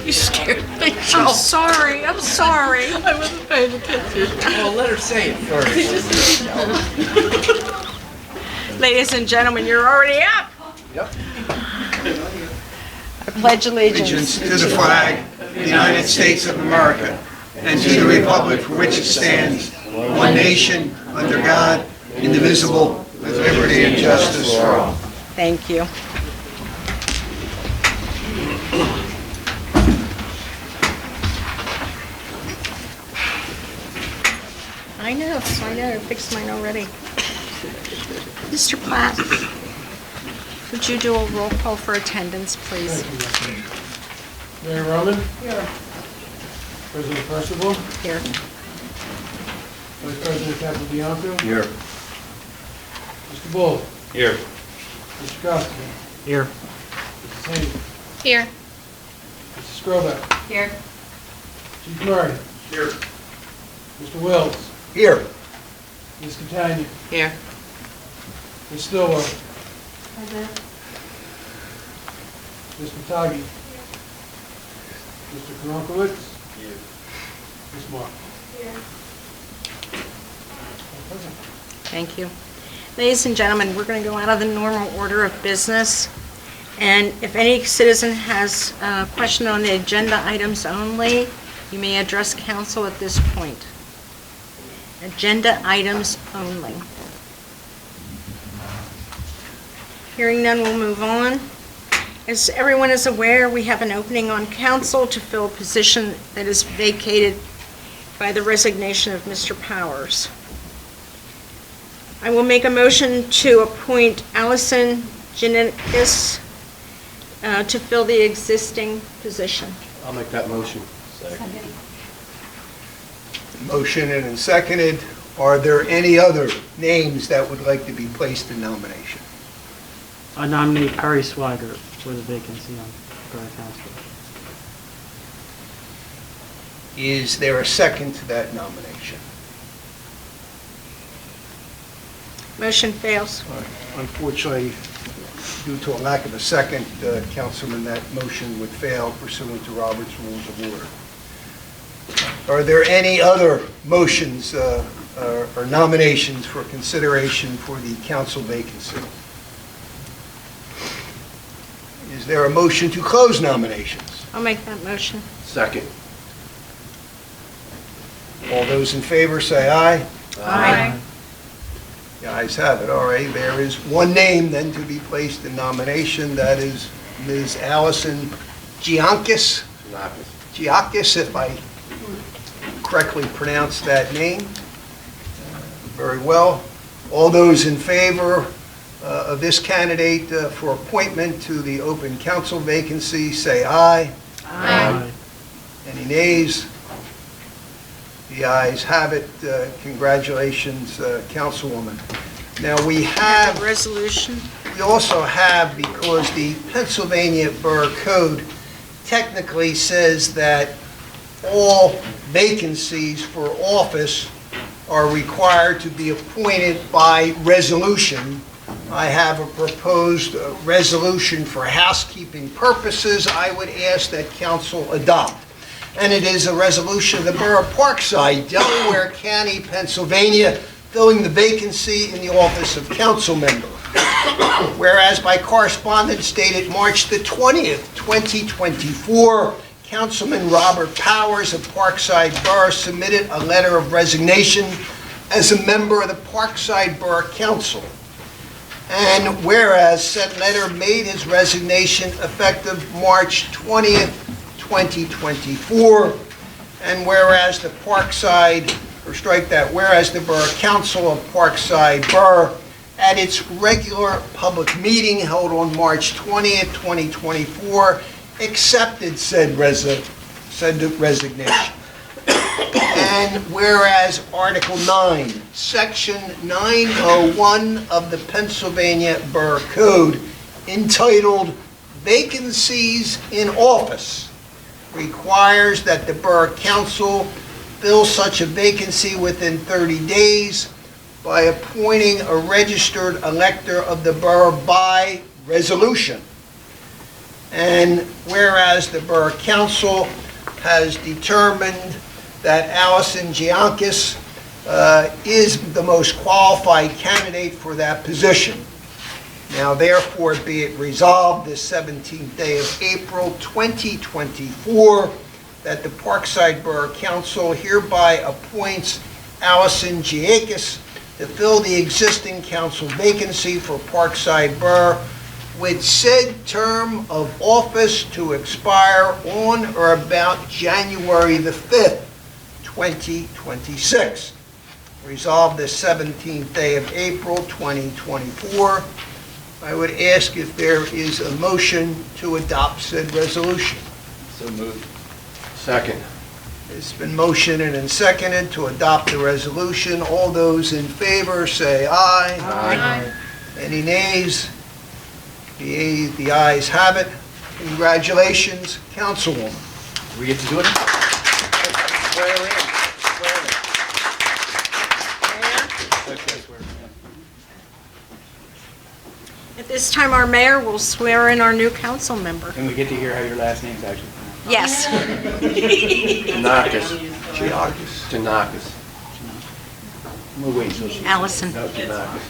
You scared me. I'm sorry. I'm sorry. I wasn't paying attention. Well, let her say it first. Ladies and gentlemen, you're already up. Yep. I pledge allegiance To the flag of the United States of America and to the republic for which it stands, one nation, under God, indivisible, with liberty and justice for all. Thank you. I know. I fixed mine already. Mr. Platt, would you do a roll call for attendance, please? Mayor Roman? Here. President Purcival? Here. Vice President Capobianco? Here. Mr. Bull? Here. Mr. Costigan? Here. Mrs. Haynes? Here. Mrs. Skrobak? Here. Chief Murray? Here. Mr. Wills? Here. Ms. Catania? Here. Ms. Stillwell? Mr. Taggi? Mr. Karonkowitz? Here. Ms. Mark? Thank you. Ladies and gentlemen, we're going to go out of the normal order of business. And if any citizen has a question on the agenda items only, you may address council at this point. Agenda items only. Hearing none, we'll move on. As everyone is aware, we have an opening on council to fill a position that is vacated by the resignation of Mr. Powers. I will make a motion to appoint Allison Janikis to fill the existing position. I'll make that motion. Second. Motion and seconded. Are there any other names that would like to be placed in nomination? I nominate Perry Swigert for the vacancy on Borough Council. Is there a second to that nomination? Motion fails. Unfortunately, due to a lack of a second, Councilman, that motion would fail pursuant to Robert's Rules of Order. Are there any other motions or nominations for consideration for the council vacancy? Is there a motion to close nominations? I'll make that motion. Second. All those in favor say aye. Aye. The ayes have it. All right, there is one name then to be placed in nomination. That is Ms. Allison Giankis. Giankis, if I correctly pronounce that name. Very well. All those in favor of this candidate for appointment to the open council vacancy, say aye. Aye. Any nays? The ayes have it. Congratulations, Councilwoman. Now we have, Resolution. we also have, because the Pennsylvania Borough Code technically says that all vacancies for office are required to be appointed by resolution. I have a proposed resolution for housekeeping purposes. I would ask that council adopt. And it is a resolution of the Borough of Parkside, Delaware County, Pennsylvania, filling the vacancy in the office of council member. Whereas by correspondence dated March the 20th, 2024, Councilman Robert Powers of Parkside Borough submitted a letter of resignation as a member of the Parkside Borough Council. And whereas said letter made his resignation effective March 20th, 2024, and whereas the Parkside, or strike that, whereas the Borough Council of Parkside Borough at its regular public meeting held on March 20th, 2024, accepted said resignation. And whereas Article 9, Section 901 of the Pennsylvania Borough Code, entitled Vacancies in Office, requires that the Borough Council fill such a vacancy within 30 days by appointing a registered elector of the borough by resolution. And whereas the Borough Council has determined that Allison Giancas is the most qualified candidate for that position. Now therefore be it resolved this 17th day of April 2024 that the Parkside Borough Council hereby appoints Allison Giancas to fill the existing council vacancy for Parkside Borough with said term of office to expire on or about January the 5th, 2026. Resolved the 17th day of April 2024. I would ask if there is a motion to adopt said resolution. So moved. Second. It's been motioned and seconded to adopt the resolution. All those in favor say aye. Aye. Any nays? The ayes have it. Congratulations, Councilwoman. We get to do it? Swear in. At this time, our mayor will swear in our new council member. And we get to hear how your last name's actually pronounced. Yes. Tanakis. Giancas. Tanakis. We'll wait until she... Allison. No, Tanakis.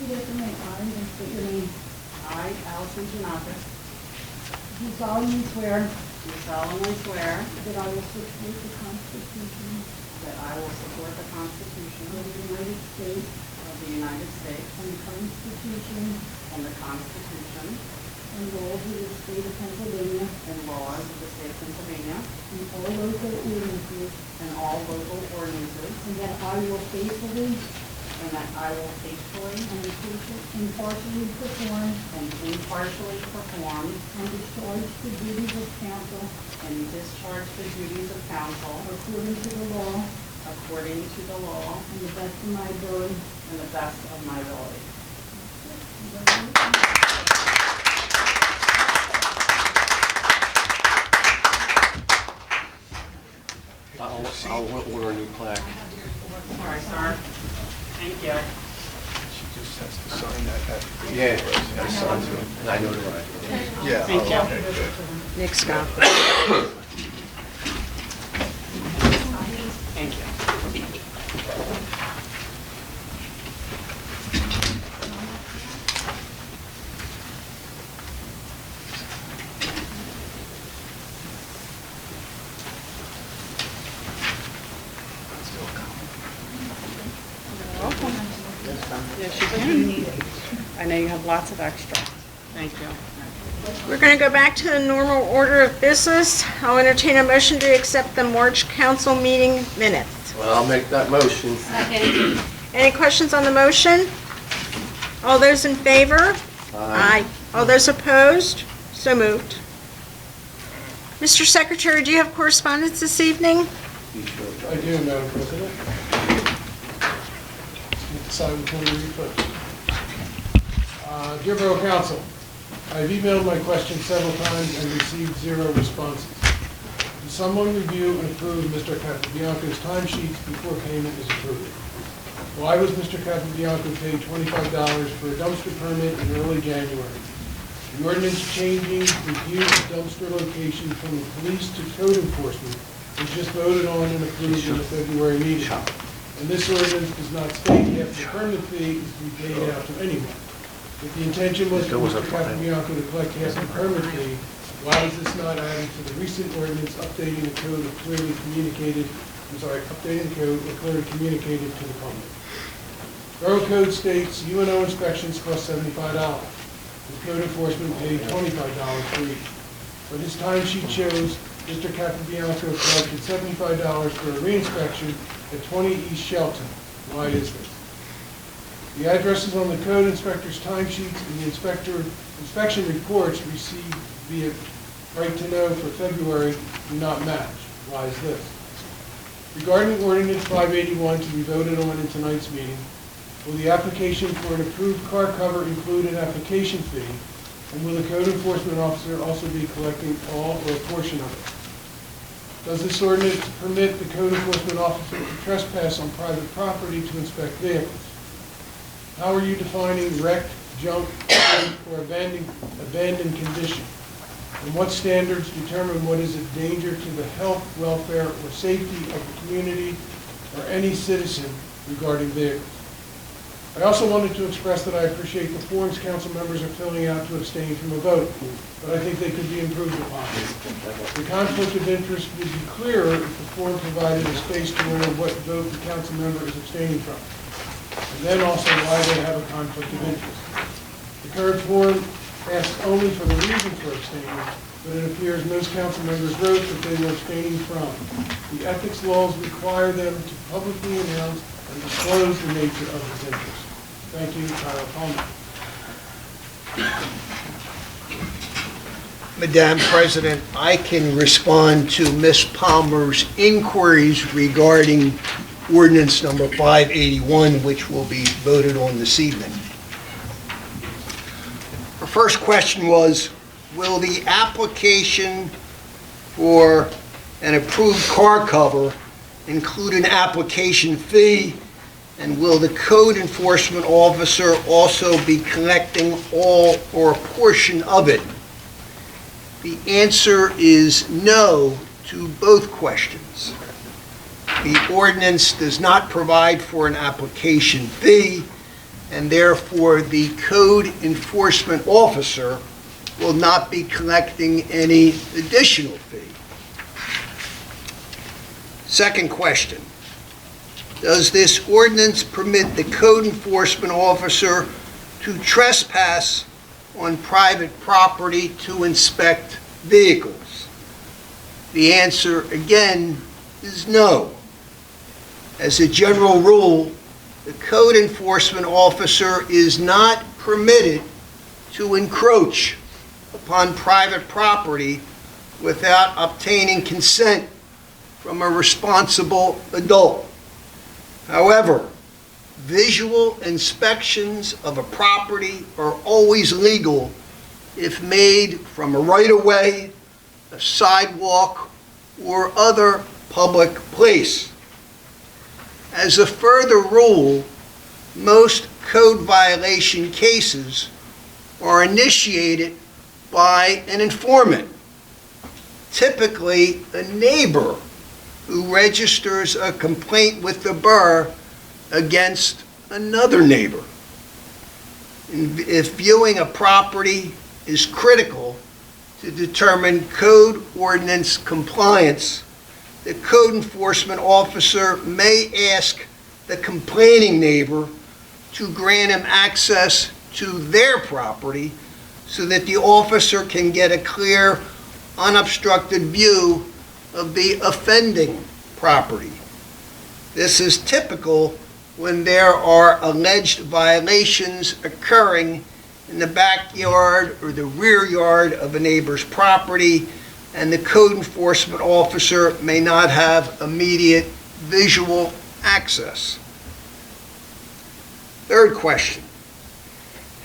Repeat after me. I, and state your name. I, Allison Giancas. Do solemnly swear. Do solemnly swear. That I will support the Constitution. That I will support the Constitution. Of the United States. Of the United States. And the Constitution. And the Constitution. And laws of the state of Pennsylvania. And laws of the state of Pennsylvania. And all local ordinances. And all local ordinances. And that I will faithfully. And that I will faithfully and impartially perform and discharge the duties of council according to the law and the best of my ability. I'll order a new plaque. All right, sir. Thank you. She just has to sign that. Yeah, I signed it. And I notarized it. Yeah. Thank you. Okay, good. Nick Scott. Thank you. Yes, you can. I know you have lots of extra. Thank you. We're going to go back to the normal order of business. I'll entertain a motion to accept the March council meeting minutes. Well, I'll make that motion. Any questions on the motion? All those in favor? Aye. All those opposed? So moved. Mr. Secretary, do you have correspondence this evening? I do, Madam President. Decide which one to read first. Dear Borough Council, I've emailed my question several times and received 0 responses. Does someone review and approve Mr. Capobianco's timesheets before payment is approved? Why was Mr. Capobianco paid $25 for a dumpster permit in early January? The ordinance changing review of dumpster location from the police to code enforcement was just voted on and approved in the February meeting. And this ordinance does not state yet the permit fee is to be paid out to anyone. If the intention was for Mr. Capobianco to collect half the permit fee, why is this not added to the recent ordinance updating the code or clearly communicated, updating the code or clearly communicated to the public? Borough Code states UNO inspections cost $75. The code enforcement paid $25 for each. But his timesheet shows Mr. Capobianco collected $75 for a reinspection at 20 East Shelton. Why is this? The addresses on the code inspector's timesheets and the inspection reports received via Right to Know for February do not match. Why is this? Regarding Ordinance 581 to be voted on in tonight's meeting, Will the application for an approved car cover include an application fee? And will the code enforcement officer also be collecting all or a portion of it? Does this ordinance permit the code enforcement officer to trespass on private property to inspect vehicles? How are you defining wrecked, junk, or abandoned condition? And what standards determine what is a danger to the health, welfare, or safety of the community or any citizen regarding vehicles? I also wanted to express that I appreciate the forms council members are filling out to abstain from a vote, but I think they could be improved upon. The conflict of interest would be clearer if the form provided a space to enter what vote the council member is abstaining from, and then also why they have a conflict of interest. The current form asks only for the reason for abstaining, but it appears most council members wrote that they were abstaining from. The ethics laws require them to publicly announce and disclose the nature of his interest. Thank you, Kyle Palmer. Madam President, I can respond to Ms. Palmer's inquiries regarding ordinance number 581, which will be voted on this evening. Her first question was, will the application for an approved car cover include an application fee, and will the code enforcement officer also be collecting all or a portion of it? The answer is no to both questions. The ordinance does not provide for an application fee, and therefore the code enforcement officer will not be collecting any additional fee. Second question, does this ordinance permit the code enforcement officer to trespass on private property to inspect vehicles? The answer, again, is no. As a general rule, the code enforcement officer is not permitted to encroach upon private property without obtaining consent from a responsible adult. However, visual inspections of a property are always legal if made from a right-of-way, a sidewalk, or other public place. As a further rule, most code violation cases are initiated by an informant, typically a neighbor who registers a complaint with the borough against another neighbor. If viewing a property is critical to determine code ordinance compliance, the code enforcement officer may ask the complaining neighbor to grant him access to their property so that the officer can get a clear, unobstructed view of the offending property. This is typical when there are alleged violations occurring in the backyard or the rear yard of a neighbor's property, and the code enforcement officer may not have immediate visual access. Third question,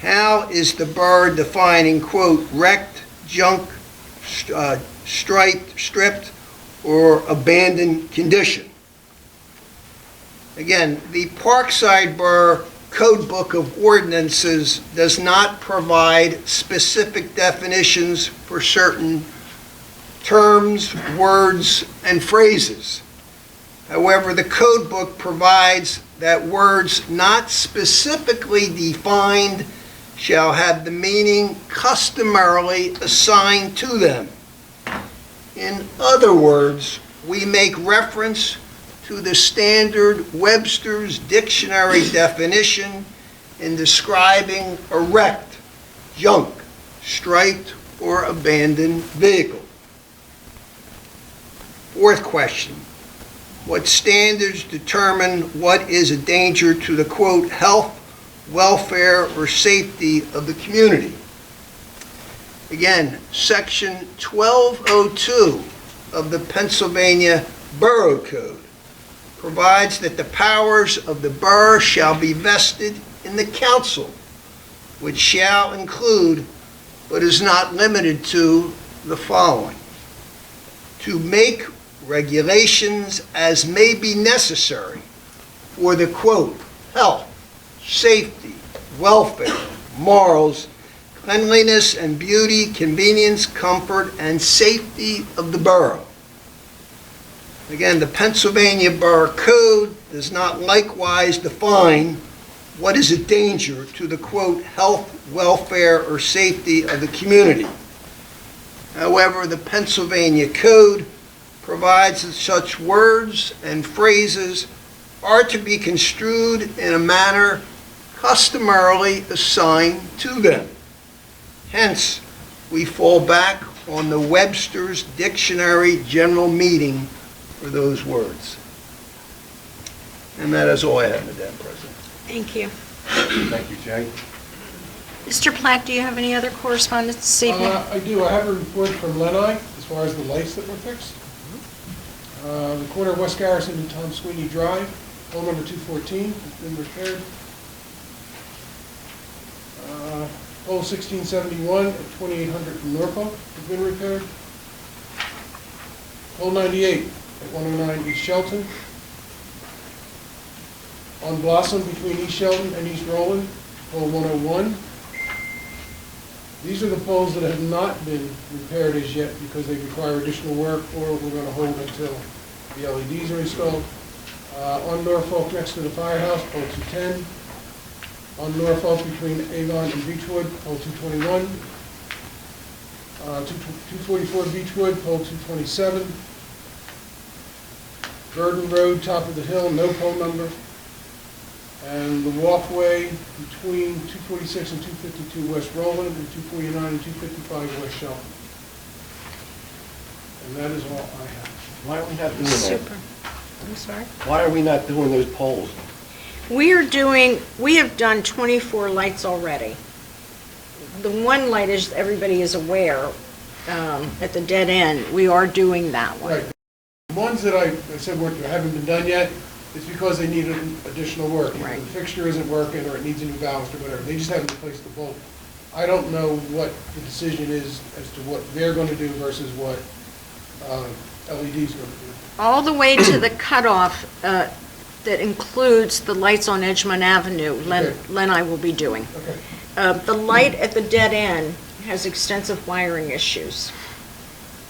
how is the borough defining, quote, wrecked, junk, striped, stripped, or abandoned condition? Again, the Parkside Borough Code Book of Ordinances does not provide specific definitions for certain terms, words, and phrases. However, the code book provides that words not specifically defined shall have the meaning customarily assigned to them. In other words, we make reference to the standard Webster's Dictionary definition in describing a wrecked, junk, striped, or abandoned vehicle. Fourth question, what standards determine what is a danger to the, quote, health, welfare, or safety of the community? Again, Section 1202 of the Pennsylvania Borough Code provides that the powers of the borough shall be vested in the council, which shall include, but is not limited to, the following: to make regulations as may be necessary for the, quote, health, safety, welfare, morals, cleanliness and beauty, convenience, comfort, and safety of the borough. Again, the Pennsylvania Borough Code does not likewise define what is a danger to the, quote, health, welfare, or safety of the community. However, the Pennsylvania Code provides that such words and phrases are to be construed in a manner customarily assigned to them. Hence, we fall back on the Webster's Dictionary General Meaning for those words. And that is all I have, Madam President. Thank you. Thank you, Jay. Mr. Platt, do you have any other correspondence this evening? I do. I have a report from Lenai as far as the lights that were fixed. The corner of West Garrison and Tom Sweeney Drive, home number 214, has been repaired. Pole 1671 at 2800 in Norfolk has been repaired. Pole 98 at 109 East Shelton. On Blossom between East Shelton and East Roland, pole 101. These are the poles that have not been repaired as yet because they require additional work, or we're going to hold until the LEDs are installed. On Norfolk, next to the firehouse, pole 210. On Norfolk, between Avon and Beechwood, pole 221. 244 Beechwood, pole 227. Burden Road, top of the hill, no pole number. And the walkway between 246 and 252 West Roland and 249 and 255 West Shelton. And that is all I have. Why are we not doing that? Super. I'm sorry? Why are we not doing those polls? We have done 24 lights already. The one light, as everybody is aware, at the dead end, we are doing that one. Right. The ones that I said haven't been done yet, it's because they need additional work. Either Right. the fixture isn't working, or it needs a new ballast, or whatever. They just haven't replaced the bulb. I don't know what the decision is as to what they're going to do versus what LED's going to do. All the way to the cutoff that includes the lights on Edgemont Avenue, Okay. Len I will be doing. Okay. The light at the dead end has extensive wiring issues.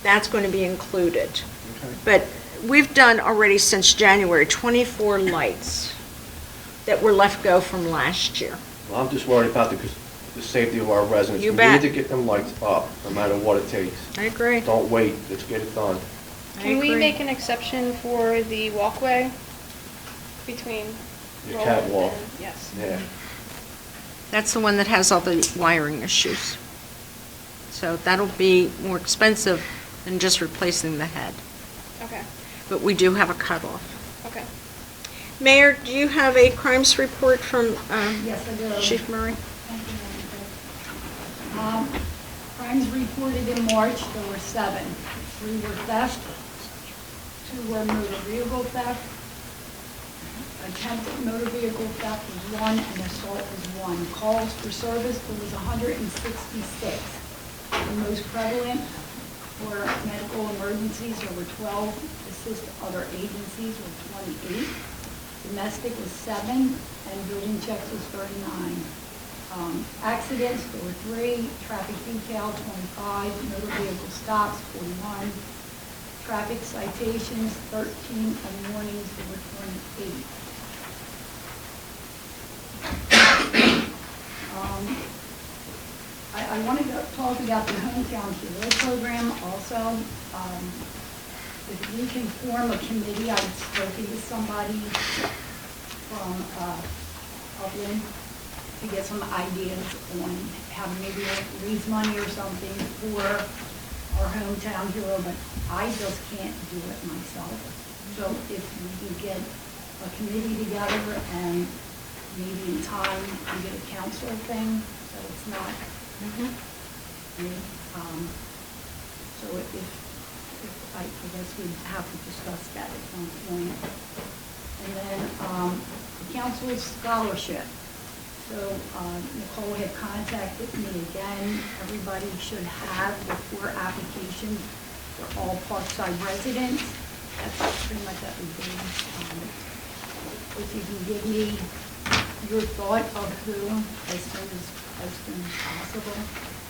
That's going to be included. Okay. But we've done already since January 24 lights that were left go from last year. Well, I'm just worried about the safety of our residents. You We bet. need to get them lights up, no matter what it takes. I agree. Don't wait, let's get it done. I Can we agree. make an exception for the walkway between The Roland catwalk. and- Yes. Yeah. That's the one that has all the wiring issues. So that'll be more expensive than just replacing the head. Okay, But we do have a cutoff. okay. Mayor, do you have a crimes report from Yes, I do. Chief Murray? Thank you, Madam Clerk. Crimes reported in March, there were 7. 3 were theft, 2 were motor vehicle theft, attempted motor vehicle theft was 1, and assault was 1. Calls for service, there was 166. The most prevalent were medical emergencies, there were 12. Assist other agencies were 28. Domestic was 7, and building checks was 39. Accidents, there were 3, traffic detail, 25, motor vehicle stops, 41, traffic citations, 13, and warnings, there were 28. I wanted to talk about the Hometown Hero program also. If we can form a committee, I've spoken to somebody from Upland to get some ideas on how to maybe raise money or something for our hometown hero, but I just can't do it myself. So if we can get a committee together and maybe in time we get a council thing, so it's not me. So if I guess we'd have to discuss that at some point. And then council's scholarship. So Nicole had contacted me again. Everybody should have the 4 applications for all Parkside residents. That's pretty much everything. If you can give me your thought of who as soon as possible,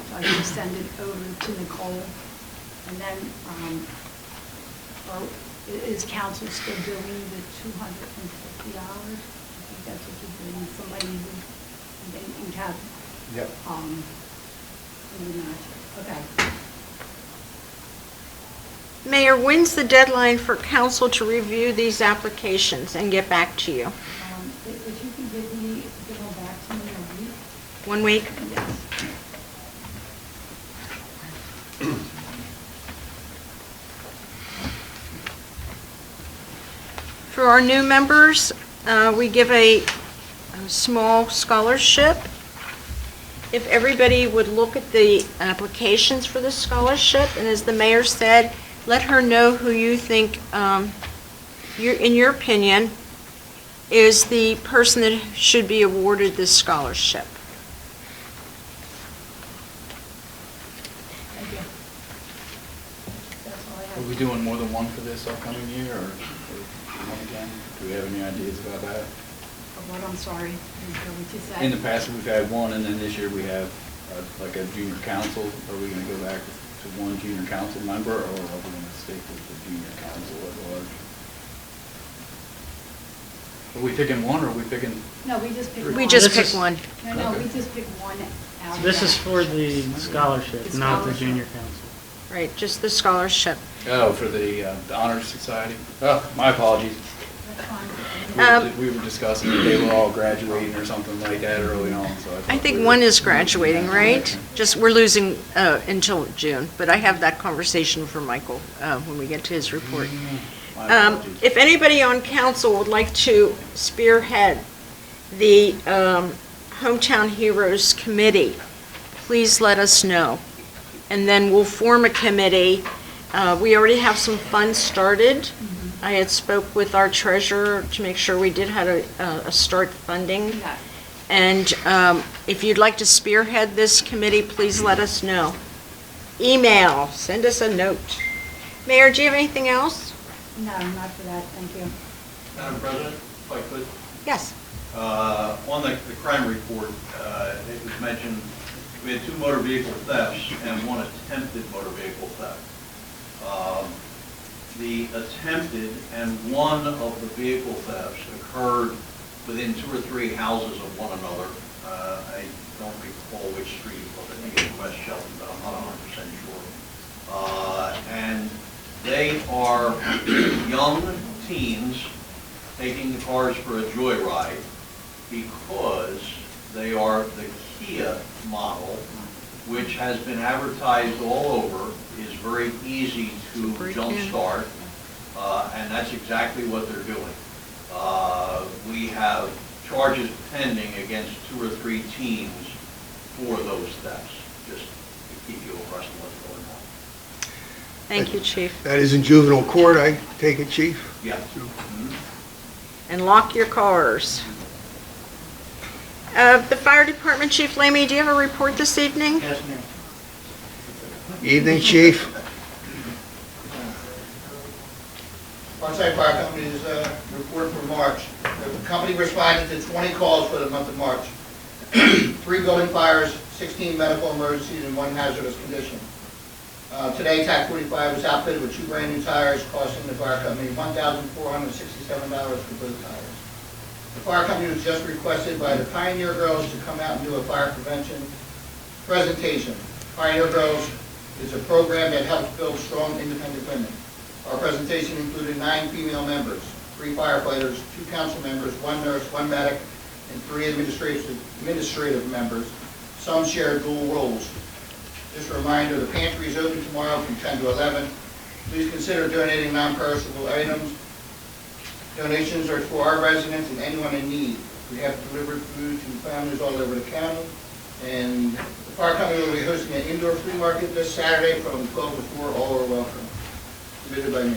so I can send it over to Nicole. And then, is council still doing the $250? I think that's what you're doing. Somebody in cap. Yep. Okay. Mayor, when's the deadline for council to review these applications and get back to you? If you can give them back to me in a week. 1 week? Yes. For our new members, we give a small scholarship. If everybody would look at the applications for the scholarship, and as the mayor said, let her know who you think, in your opinion, is the person that should be awarded this scholarship. Thank you. That's all I have. Are we doing more than one for this upcoming year, or one again? Do we have any ideas about that? What, I'm sorry, didn't hear what you said. In the past, we've had one, and then this year we have like a junior council. Are we going to go back to one junior council member, or are we going to stick with the junior council at large? Are we picking one, or are we picking? No, we just picked one. We just This pick is- one. No, Okay. we just picked one out. So this is for the scholarship, The not the scholarship. junior council. Right, just the scholarship. Oh, for the Honor Society? Oh, my apologies. That's fine. We were discussing that they were all graduating or something like that early on, so I think one is graduating, right? Just, we're losing until June, but I have that conversation for Michael when we get to his report. My apologies. If anybody on council would like to spearhead the Hometown Heroes Committee, please let us know. And then we'll form a committee. We already have some funds started. I had spoke with our treasurer to make sure we did have a start funding. Yeah. And if you'd like to spearhead this committee, please let us know. Email, send us a note. Mayor, do you have anything else? No, not for that, thank you. Madam President, if I could, Yes. on the crime report, it was mentioned we had 2 motor vehicle thefts and 1 attempted motor vehicle theft. The attempted and 1 of the vehicle thefts occurred within 2 or 3 houses of one another. I don't recall which street, but I think it's West Shelton, but I'm not 100% sure. And they are young teens taking the cars for a joyride because they are the Kia model, which has been advertised all over, is very easy to jumpstart, and that's exactly what they're doing. We have charges pending against 2 or 3 teens for those thefts, just to keep you abreast of what's going on. Thank you, Chief. That is in juvenile court, I take it, Chief? Yeah. And lock your cars. The Fire Department, Chief Lamy, do you have a report this evening? Yes, ma'am. Evening, Chief. Parkside Fire Company's report for March. The company responded to 20 calls for the month of March. 3 building fires, 16 medical emergencies, and 1 hazardous condition. Today, TAC 45 was outfitted with 2 brand new tires, costing the fire company $1,467 for both tires. The fire company was just requested by the Pioneer Girls to come out and do a fire prevention presentation. Pioneer Girls is a program that helps build strong, independent women. Our presentation included 9 female members, 3 firefighters, 2 council members, 1 nurse, 1 medic, and 3 administrative members. Some share dual roles. Just a reminder, the pantry is open tomorrow from 10 to 11. Please consider donating non-perishable items. Donations are for our residents and anyone in need. We have delivered food to families all over the county. And the fire company will be hosting an indoor flea market this Saturday from 12 to 4. All are welcome. Submitted by me.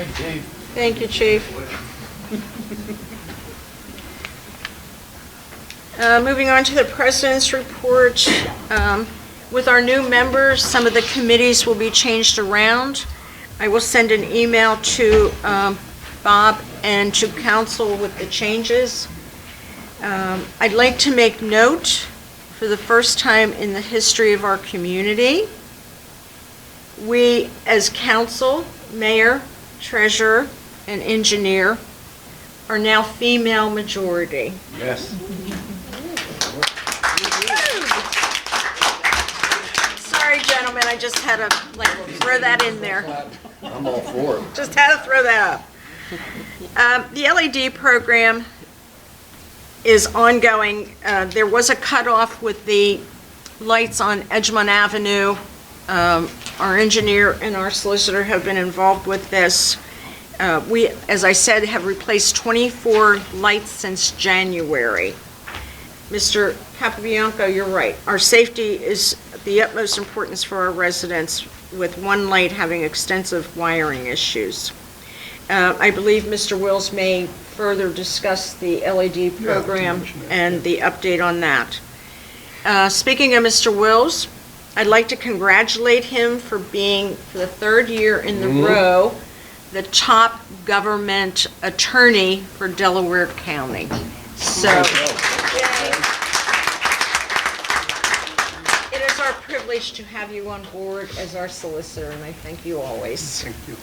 Thank you, Chief. Moving on to the President's report. With our new members, some of the committees will be changed around. I will send an email to Bob and to council with the changes. I'd like to make note, for the first time in the history of our community, we, as council, mayor, treasurer, and engineer, are now female majority. Yes. Sorry, gentlemen, I just had to throw that in there. I'm all for it. Just had to throw that up. The LED program is ongoing. There was a cutoff with the lights on Edgemont Avenue. Our engineer and our solicitor have been involved with this. We, as I said, have replaced 24 lights since January. Mr. Capobianco, you're right. Our safety is the utmost importance for our residents, with one light having extensive wiring issues. I believe Mr. Wills may further discuss the LED program and the update on that. Speaking of Mr. Wills, I'd like to congratulate him for being, for the third year in the row, the top government attorney for Delaware County. So, yay. It is our privilege to have you on board as our solicitor, and I thank you always. Thank you.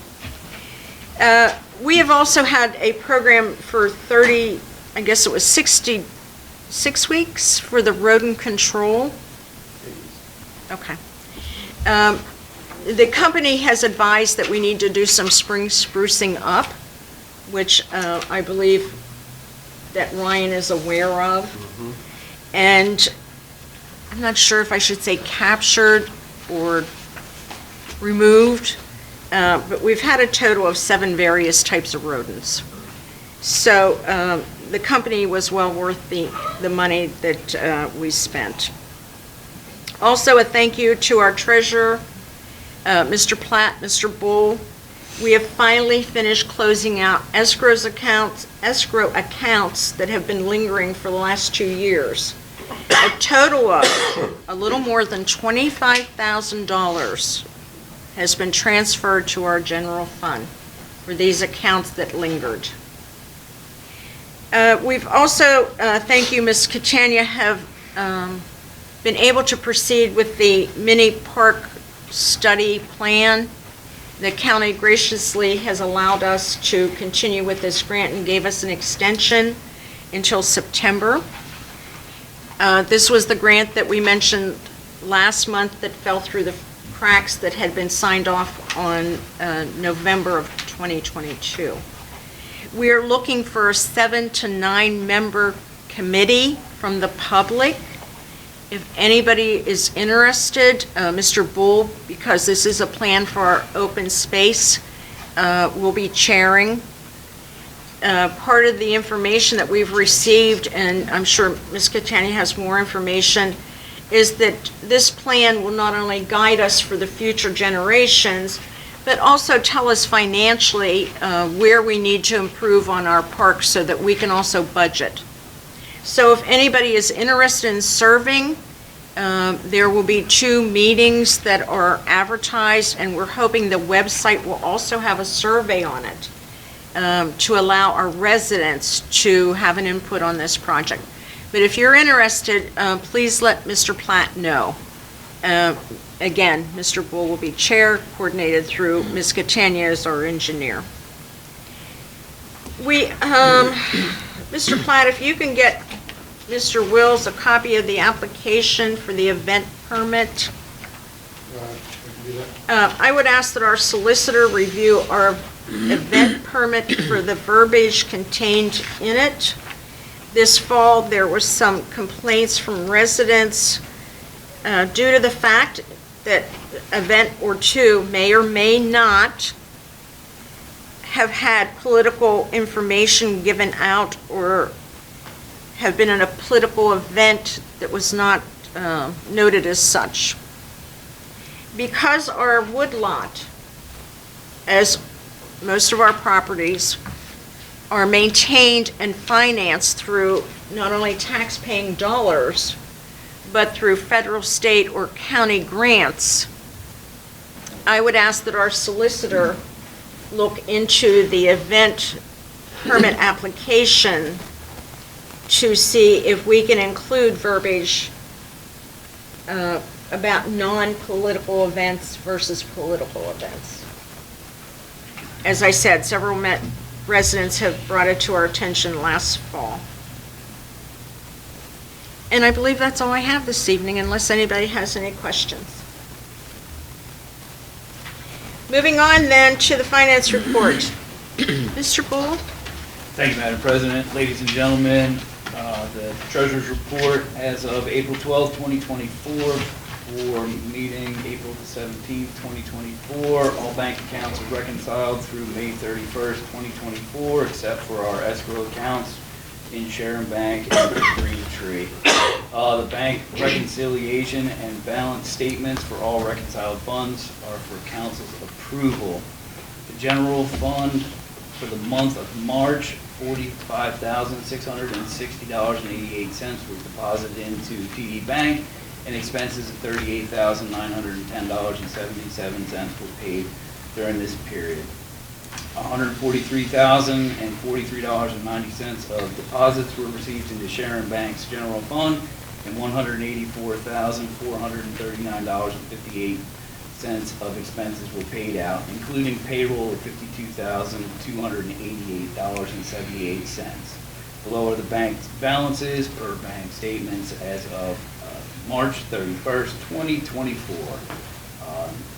We have also had a program for 30, I guess it was 66 weeks for the rodent control. Okay. The company has advised that we need to do some spring sprucing up, which I believe that Ryan is aware of. And I'm not sure if I should say captured or removed, but we've had a total of 7 various types of rodents. So the company was well worth the money that we spent. Also, a thank you to our treasurer, Mr. Platt, Mr. Bull. We have finally finished closing out escrow accounts that have been lingering for the last 2 years. A total of a little more than $25,000 has been transferred to our general fund for these accounts that lingered. We've also, thank you, Ms. Catania, have been able to proceed with the mini park study plan. The county graciously has allowed us to continue with this grant and gave us an extension until September. This was the grant that we mentioned last month that fell through the cracks that had been signed off on November of 2022. We are looking for a 7 to 9 member committee from the public. If anybody is interested, Mr. Bull, because this is a plan for our open space, will be chairing. Part of the information that we've received, and I'm sure Ms. Catania has more information, is that this plan will not only guide us for the future generations, but also tell us financially where we need to improve on our parks so that we can also budget. So if anybody is interested in serving, there will be 2 meetings that are advertised, and we're hoping the website will also have a survey on it to allow our residents to have an input on this project. But if you're interested, please let Mr. Platt know. Again, Mr. Bull will be chair, coordinated through Ms. Catania as our engineer. Mr. Platt, if you can get Mr. Wills a copy of the application for the event permit. I would ask that our solicitor review our event permit for the verbiage contained in it. This fall, there were some complaints from residents due to the fact that event or 2 may or may not have had political information given out or have been in a political event that was not noted as such. Because our woodlot, as most of our properties are maintained and financed through not only tax-paying dollars, but through federal, state, or county grants, I would ask that our solicitor look into the event permit application to see if we can include verbiage about non-political events versus political events. As I said, several residents have brought it to our attention last fall. And I believe that's all I have this evening, unless anybody has any questions. Moving on then to the finance report. Mr. Bull? Thank you, Madam President. Ladies and gentlemen, the Treasurer's Report as of April 12, 2024, for meeting April 17, 2024. All bank accounts are reconciled through May 31st, 2024, except for our escrow accounts in Sharon Bank and Green Tree. The bank reconciliation and balance statements for all reconciled funds are for council's approval. The general fund for the month of March, $45,660.88 was deposited into TD Bank, and expenses of $38,910.77 were paid during this period. $143,043.90 of deposits were received into Sharon Bank's general fund, and $184,439.58 of expenses were paid out, including payroll of $52,288.78. Below are the bank's balances per bank statements as of March 31st, 2024.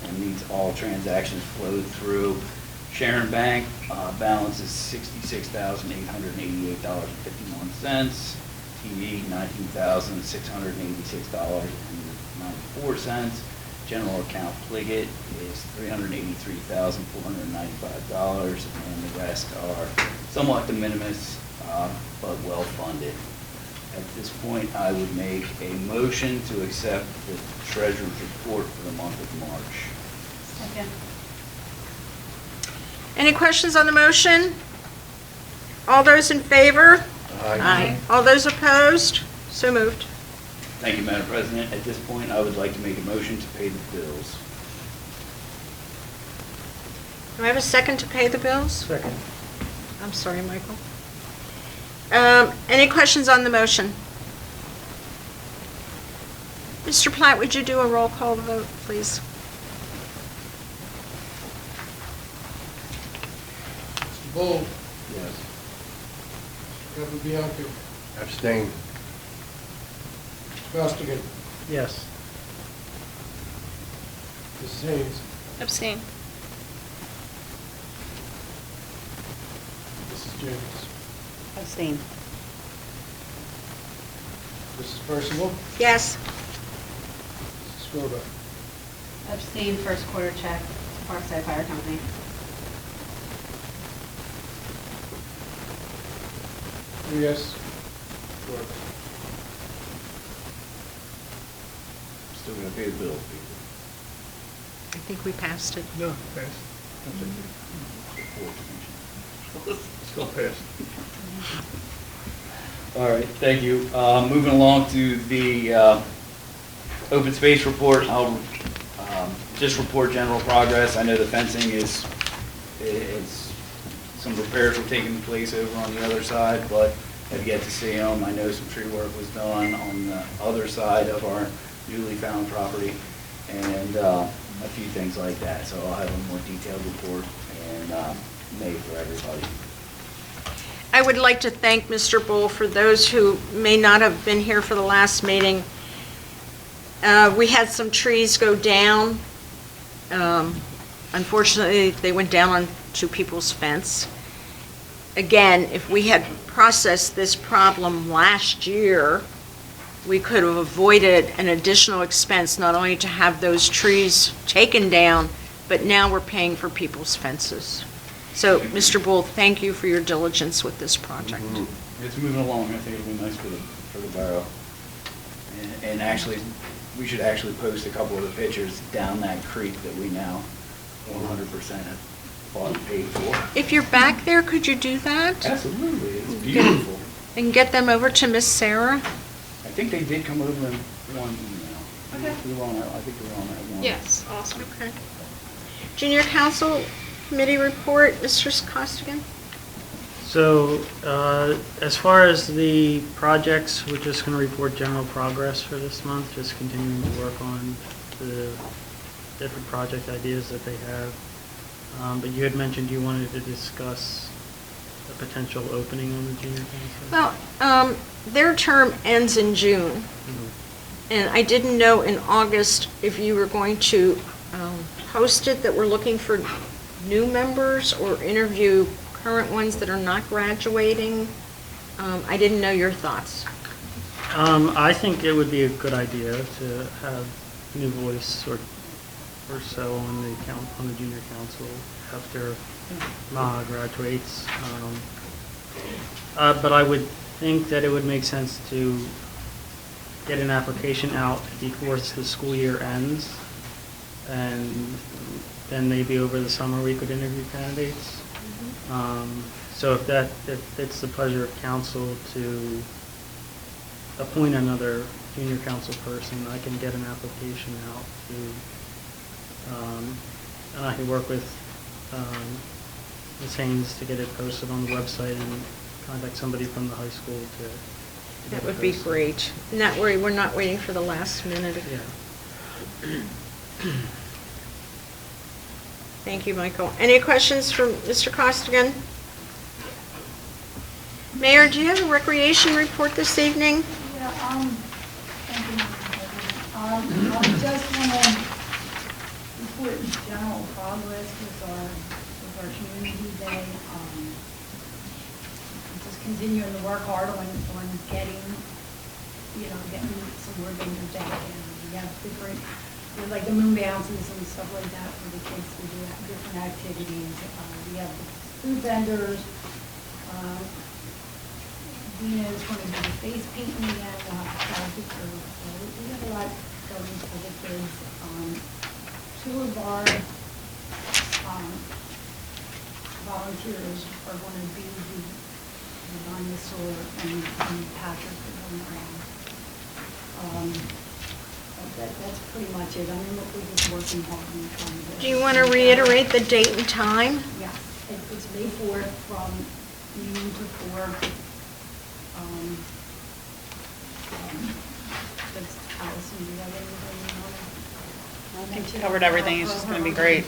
And these all transactions flowed through Sharon Bank. Balance is $66,888.51. TV, $19,686.94. General account Pliget is $383,495, and the rest are somewhat de minimis, but well-funded. At this point, I would make a motion to accept the Treasurer's Report for the month of March. Second. Any questions on the motion? All those in favor? Aye. All those opposed? So moved. Thank you, Madam President. At this point, I would like to make a motion to pay the bills. Do I have a second to pay the bills? Second. I'm sorry, Michael. Any questions on the motion? Mr. Platt, would you do a roll call vote, please? Mr. Bull, Yes. Capobianco, Abstain. Costigan, Yes. Mrs. Haynes, Abstain. Mrs. James, Abstain. Mrs. Purcival, Yes. Mrs. Skrobak. Abstain, first quarter check, Parkside Fire Company. Yes. Four. Still going to pay the bills, people. I think we passed it. No, pass. Still passed. All right, thank you. Moving along to the open space report, I'll just report general progress. I know the fencing is some repairs were taking place over on the other side, but I've yet to see them. I know some tree work was done on the other side of our newly found property, and a few things like that. So I'll have a more detailed report and made for everybody. I would like to thank Mr. Bull for those who may not have been here for the last meeting. We had some trees go down. Unfortunately, they went down onto people's fence. Again, if we had processed this problem last year, we could have avoided an additional expense, not only to have those trees taken down, but now we're paying for people's fences. So, Mr. Bull, thank you for your diligence with this project. It's moving along. I think it'll be nice for the borough. And actually, we should actually post a couple of the pictures down that creek that we now 100% have bought and paid for. If you're back there, could you do that? Absolutely, it's beautiful. And get them over to Miss Sarah? I think they did come over in one email. Okay. We were on that, I think we were on that one. Yes, awesome. Okay. Junior Council Committee report, Mr. Costigan? So, as far as the projects, we're just going to report general progress for this month, just continuing to work on the different project ideas that they have. But you had mentioned you wanted to discuss a potential opening on the junior council? Well, their term ends in June, Mhm. and I didn't know in August if you were going to post it that we're looking for new members or interview current ones that are not graduating. I didn't know your thoughts. I think it would be a good idea to have new voice or so on the junior council after Ma graduates. But I would think that it would make sense to get an application out before the school year ends, and then maybe over the summer we could interview candidates. So if it's the pleasure of council to appoint another junior council person, I can get an application out to, and I can work with Ms. Haynes to get it posted on the website and contact somebody from the high school to get That it would be posted. great. And that way, we're not waiting for the last minute. Yeah. Thank you, Michael. Any questions from Mr. Costigan? Mayor, do you have a recreation report this evening? Yeah, thank you, Mr. President. I just want to report general progress with our community day. Just continuing to work hard on getting some more vendors out. And we have different, like the moon bounces and stuff like that for the kids to do different activities. We have the food vendors. Dina is going to do the face painting again. We'll have to we have a lot going for the kids. Two of our volunteers are going to be the dinosaur and Patrick are going around. That's pretty much it. I mean, we're just working hard on trying to. Do you want to reiterate the date and time? Yeah, it's May 4th from noon to 4. That's Allison, do you have anything you want to? I think you covered everything. It's just going to be great.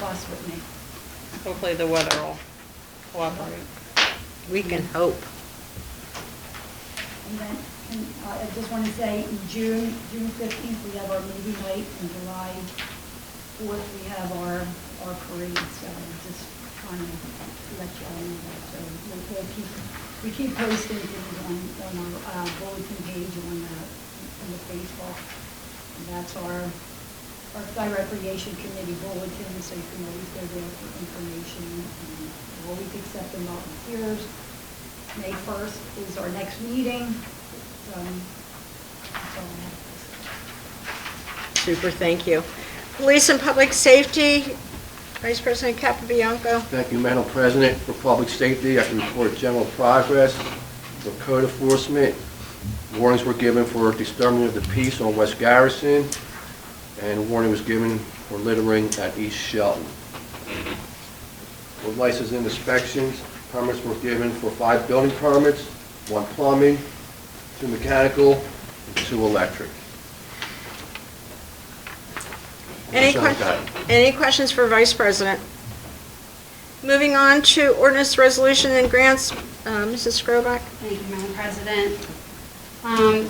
Hopefully the weather will cooperate. We can hope. And then, I just want to say, in June 15th, we have our movie night, and July 4th, we have our parade, so just trying to let you all know that. So we keep posting things on our bulletin page on the Facebook. And that's our Parkside Recreation Committee bulletin, so you can always go there for information. And we'll always accept the volunteers. May 1st is our next meeting. That's all I have to say. Super, thank you. Police and Public Safety, Vice President Capobianco. Thank you, Madam President. For public safety, I can report general progress. For code enforcement, warnings were given for disturbing of the peace on West Garrison, and a warning was given for littering at East Shelton. For license and inspections, permits were given for 5 building permits, 1 plumbing, 2 mechanical, and 2 electric. Any questions for Vice President? Moving on to ordinance, resolution, and grants, Mrs. Skrobak. Thank you, Madam President.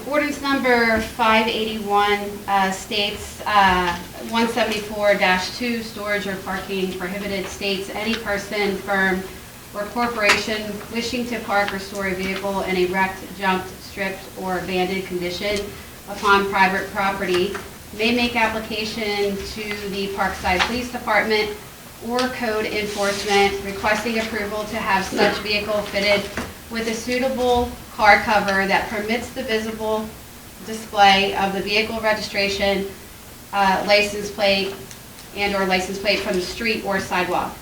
Ordinance number 581 states 174-2, storage or parking prohibited, states any person, firm, or corporation wishing to park or store a vehicle in a wrecked, junked, stripped, or abandoned condition upon private property may make application to the Parkside Police Department or code enforcement requesting approval to have such vehicle fitted with a suitable car cover that permits the visible display of the vehicle registration, license plate, and/or license plate from the street or sidewalk.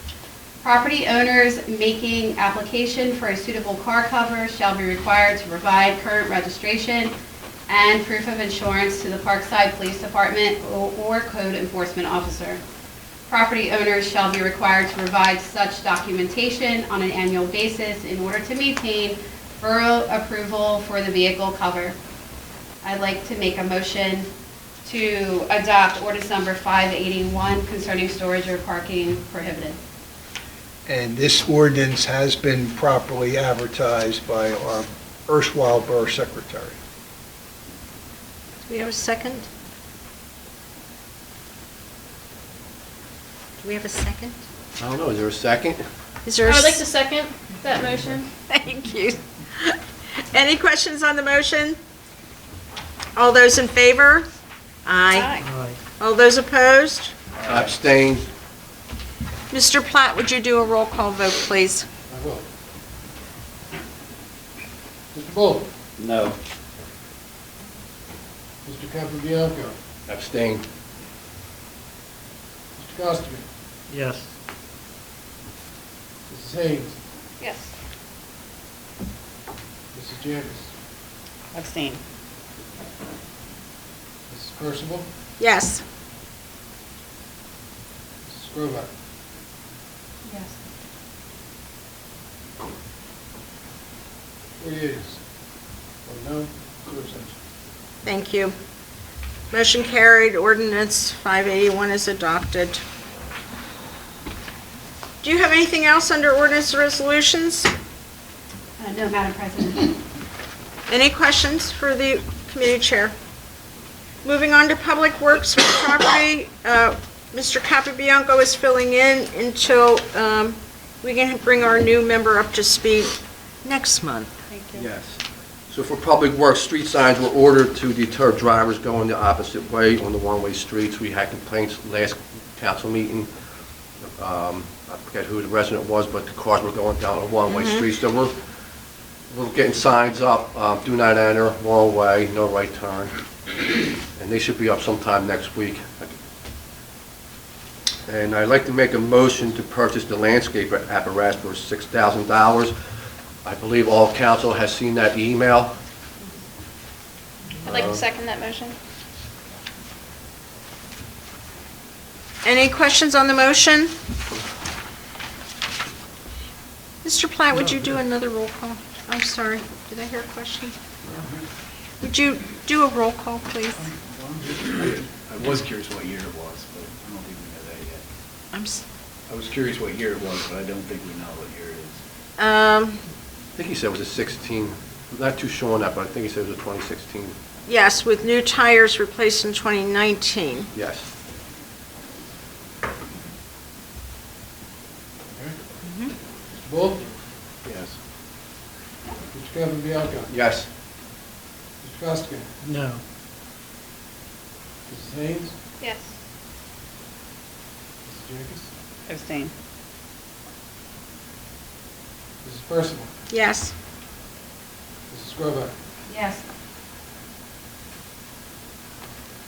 Property owners making application for a suitable car cover shall be required to provide current registration and proof of insurance to the Parkside Police Department or code enforcement officer. Property owners shall be required to provide such documentation on an annual basis in order to maintain borough approval for the vehicle cover. I'd like to make a motion to adopt ordinance number 581 concerning storage or parking prohibited. And this ordinance has been properly advertised by our erstwhile Borough Secretary. Do we have a second? Do we have a second? I don't know, is there a second? Is there a I would like to second that motion. Thank you. Any questions on the motion? All those in favor? Aye. Aye. All those opposed? Abstain. Mr. Platt, would you do a roll call vote, please? I will. Mr. Bull, No. Mr. Capobianco, Abstain. Mr. Costigan, Yes. Mrs. Haynes, Yes. Mrs. Janice, Abstain. Mrs. Purcival, Yes. Mrs. Skrobak. Yes. 4 yeas, 1 no, 2 abstentions. Thank you. Motion carried. Ordinance 581 is adopted. Do you have anything else under ordinance or resolutions? No, Madam President. Any questions for the committee chair? Moving on to Public Works property, Mr. Capobianco is filling in until we can bring our new member up to speed next month. Thank you. Yes. So for Public Works, street signs were ordered to deter drivers going the opposite way on the one-way streets. We had complaints last council meeting. I forget who the resident was, but the cars were going down a one-way street. So we're getting signs up, do not enter, wrong way, no right turn. And they should be up sometime next week. And I'd like to make a motion to purchase the landscape apparatus for $6,000. I believe all council has seen that email. I'd like to second that motion. Any questions on the motion? Mr. Platt, would you do another roll call? I'm sorry, did I hear a question? Would you do a roll call, please? I was curious what year it was, but I don't think we know that yet. I was curious what year it was, but I don't think we know what year it is. I think he said it was a 16, not too sure on that, but I think he said it was a 2016. Yes, with new tires replaced in 2019. Yes. Mr. Bull, Yes. Mr. Capobianco, Yes. Mr. Costigan, No. Mrs. Haynes, Yes. Mrs. Janice, Abstain. Mrs. Percival, Yes. Mrs. Skrobak. Yes.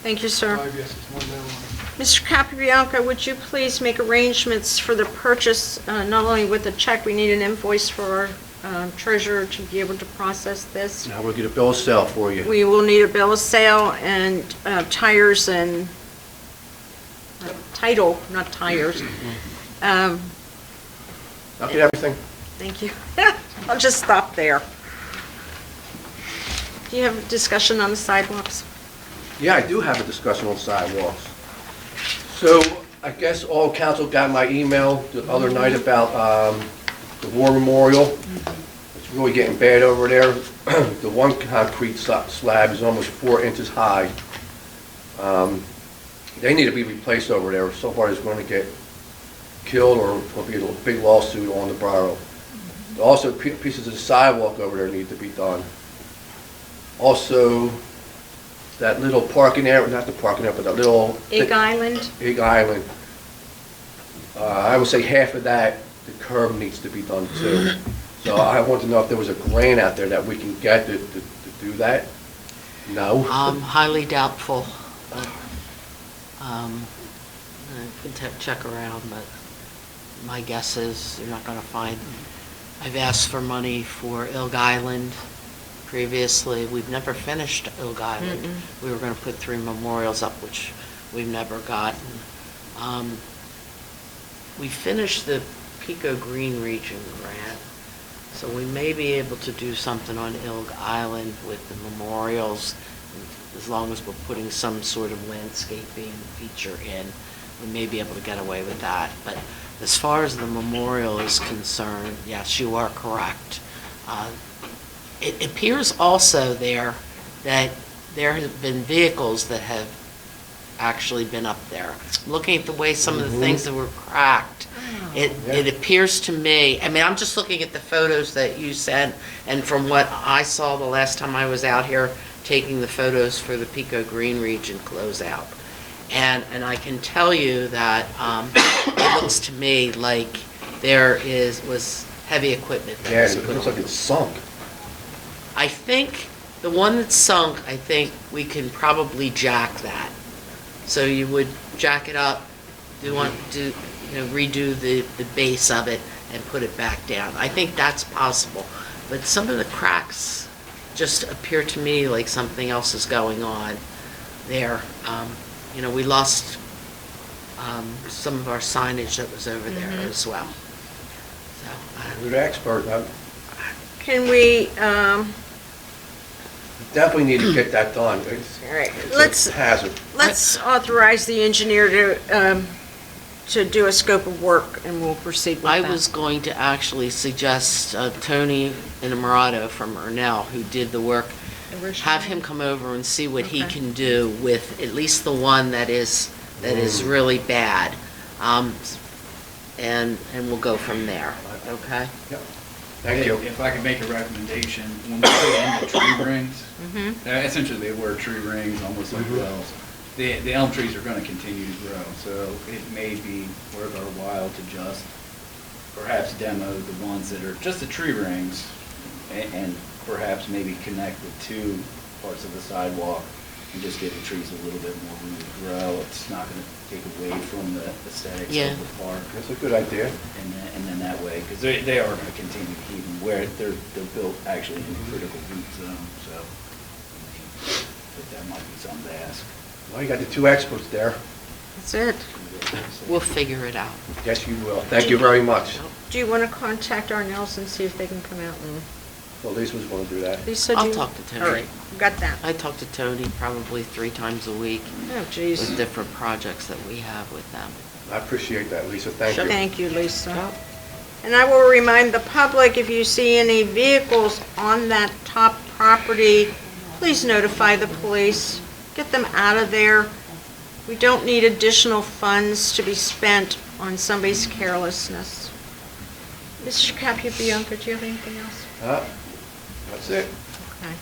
Thank you, sir. 5 yeses, 1 no, 1. Mr. Capobianco, would you please make arrangements for the purchase, not only with a check, we need an invoice for our treasurer to be able to process this. Now we'll get a bill of sale for you. We will need a bill of sale and tires and, title, not tires. I'll get everything. Thank you. I'll just stop there. Do you have a discussion on the sidewalks? Yeah, I do have a discussion on sidewalks. So I guess all council got my email the other night about the war memorial. It's really getting bad over there. The one concrete slab is almost 4 inches high. They need to be replaced over there. Somebody's going to get killed or there'll be a big lawsuit on the borough. Also, pieces of the sidewalk over there need to be done. Also, that little parking area, not the parking area, but that little... Egg Island? Egg Island. I would say half of that, the curb needs to be done too. So I want to know if there was a grant out there that we can get to do that? No? Highly doubtful. I can check around, but my guess is you're not gonna find. I've asked for money for Ilg Island previously. We've never finished Ilg Island. We were gonna put 3 memorials up, which we've never gotten. We finished the Pico Green Region grant, so we may be able to do something on Ilg Island with the memorials, as long as we're putting some sort of landscaping feature in. We may be able to get away with that. But as far as the memorial is concerned, yes, you are correct. It appears also there that there have been vehicles that have actually been up there. Looking at the way some of the things that were cracked, it appears to me, I mean, I'm just looking at the photos that you sent, and from what I saw the last time I was out here taking the photos for the Pico Green Region closeout. And I can tell you that it looks to me like there was heavy equipment that was Yeah, it put looks on. like it's sunk. I think the one that's sunk, I think we can probably jack that. So you would jack it up, redo the base of it and put it back down. I think that's possible. But some of the cracks just appear to me like something else is going on there. We lost some of our signage that was over there as well. So, You're the expert. Can we, Definitely need to get that done. all right, It's a hazard. let's authorize the engineer to do a scope of work, and we'll proceed with that. I was going to actually suggest Tony Inamorado from Ernell, who did the work, have him come over and see what he can do with at least the one that is really bad. And we'll go from there, okay? Yep. Thank you. If I could make a recommendation, when we put in the tree rings, essentially they were tree rings, almost like wells. The elm trees are gonna continue to grow, so it may be worth our while to just perhaps demo the ones that are just the tree rings, and perhaps maybe connect the 2 parts of the sidewalk and just give the trees a little bit more room to grow. It's not gonna take away from the aesthetics Yeah. of the park. That's a good idea. And then that way, because they are going to continue to heat and where they're built actually in a critical heat zone, so but that might be something to ask. Well, you got the 2 experts there. That's it. We'll figure it out. Yes, you will. Thank you very much. Do you want to contact Arnells and see if they can come out and, Well, Lisa was going to do that. Lisa, do I'll you? talk to Tony. All right, got that. I talk to Tony probably 3 times a week Oh, geez. with different projects that we have with them. I appreciate that, Lisa. Thank you. Thank you, Lisa. And I will remind the public, if you see any vehicles on that top property, please notify the police. Get them out of there. We don't need additional funds to be spent on somebody's carelessness. Mr. Capobianco, do you have anything else? That's it. Okay.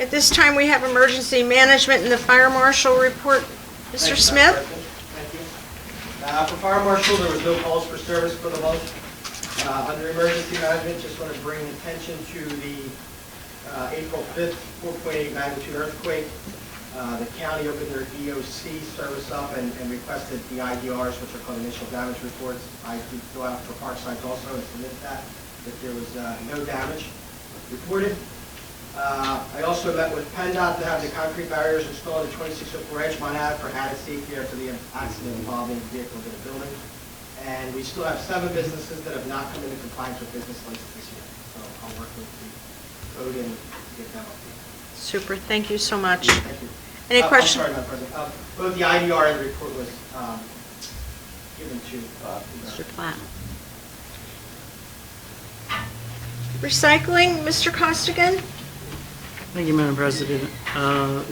At this time, we have emergency management and the fire marshal report. Mr. Smith? Thank you. For fire marshal, there was no calls for service for the month. Under emergency management, just want to bring attention to the April 5th 4.8 magnitude earthquake. The county opened their DOC service up and requested the IDRs, which are called initial damage reports. I did go out for Parkside also and submit that there was no damage reported. I also met with PennDOT to have the concrete barriers installed at 2604 Edge Mine Ave for added safety after the accident involving vehicles in the building. And we still have 7 businesses that have not come into compliance with business license this year. So I'll work with the code and get them updated. Super, thank you so much. Thank you. Any questions? I'm sorry, Madam President. Both the IDR and the report was given to Mr. Platt. Recycling, Mr. Costigan? Thank you, Madam President.